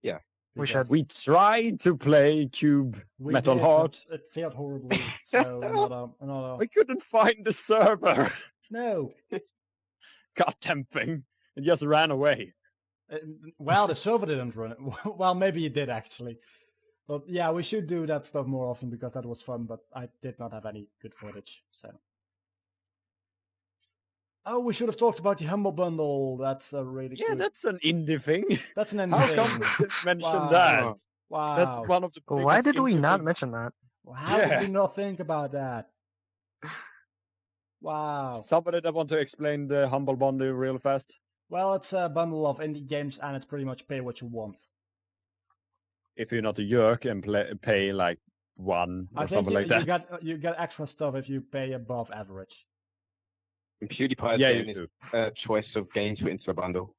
Speaker 6: Yeah.
Speaker 3: We
Speaker 1: Because
Speaker 3: should.
Speaker 2: We tried to play Cube
Speaker 1: we
Speaker 2: Metal
Speaker 1: did,
Speaker 2: Heart.
Speaker 1: but it failed horribly. So another.
Speaker 2: We couldn't find the server.
Speaker 1: No.
Speaker 2: Goddamn thing. It just ran away.
Speaker 1: Well, the server didn't run it. Well, maybe it did actually. But yeah, we should do that stuff more often because that was fun, but I did not have any good footage, so. Oh, we should have talked about the Humble Bundle. That's a really
Speaker 2: Yeah,
Speaker 1: good...
Speaker 2: that's an indie thing.
Speaker 1: That's an indie
Speaker 2: How
Speaker 1: thing.
Speaker 2: come we didn't mention
Speaker 1: Wow.
Speaker 2: that?
Speaker 1: Wow.
Speaker 2: That's one of the
Speaker 3: Why
Speaker 2: biggest
Speaker 3: did we
Speaker 2: indie
Speaker 3: not
Speaker 2: things.
Speaker 3: mention that?
Speaker 1: How did
Speaker 2: Yeah.
Speaker 1: we not think about that? Wow.
Speaker 2: Somebody that want to explain the Humble Bundle real fast?
Speaker 1: Well, it's a bundle of indie games and it's pretty much pay what you want.
Speaker 2: If you're not a jerk and pay like 1
Speaker 1: I
Speaker 2: or
Speaker 1: think
Speaker 2: something like that.
Speaker 1: you get extra stuff if you pay above average.
Speaker 6: And PewDiePie's
Speaker 2: Yeah,
Speaker 6: getting
Speaker 2: you do.
Speaker 6: a choice of games put into a bundle.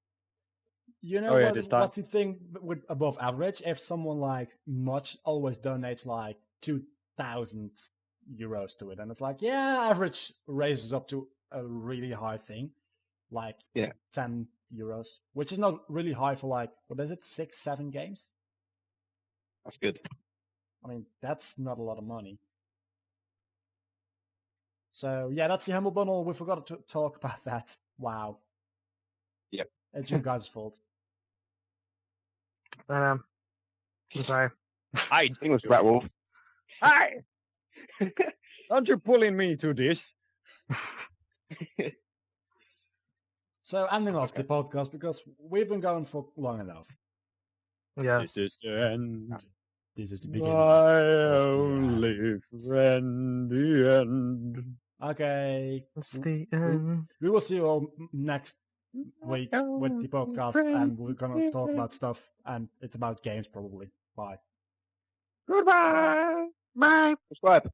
Speaker 1: You know
Speaker 2: Oh, yeah, this time.
Speaker 1: what's the thing with above average? If someone like Much always donates like 2,000 euros to it, and it's like, yeah, average raises up to a really high thing, like
Speaker 6: Yeah.
Speaker 1: 10 euros, which is not really high for like, what is it, 6, 7 games?
Speaker 6: That's good.
Speaker 1: I mean, that's not a lot of money. So yeah, that's the Humble Bundle. We forgot to talk about that. Wow.
Speaker 6: Yep.
Speaker 1: It's you guys' fault.
Speaker 3: I'm sorry.
Speaker 2: I
Speaker 6: think it was Ratwolf.
Speaker 2: Hi! Aren't you pulling me to this?
Speaker 1: So ending off the podcast because we've been going for long enough.
Speaker 3: Yeah.
Speaker 2: This is the end.
Speaker 1: This is the beginning.
Speaker 2: My
Speaker 1: of the
Speaker 2: only friend, the end.
Speaker 1: Okay.
Speaker 3: It's the end.
Speaker 1: We will see you all next week with the podcast, and we're gonna talk about stuff, and it's about games probably. Bye.
Speaker 2: Goodbye.
Speaker 3: Bye.
Speaker 6: Subscribe.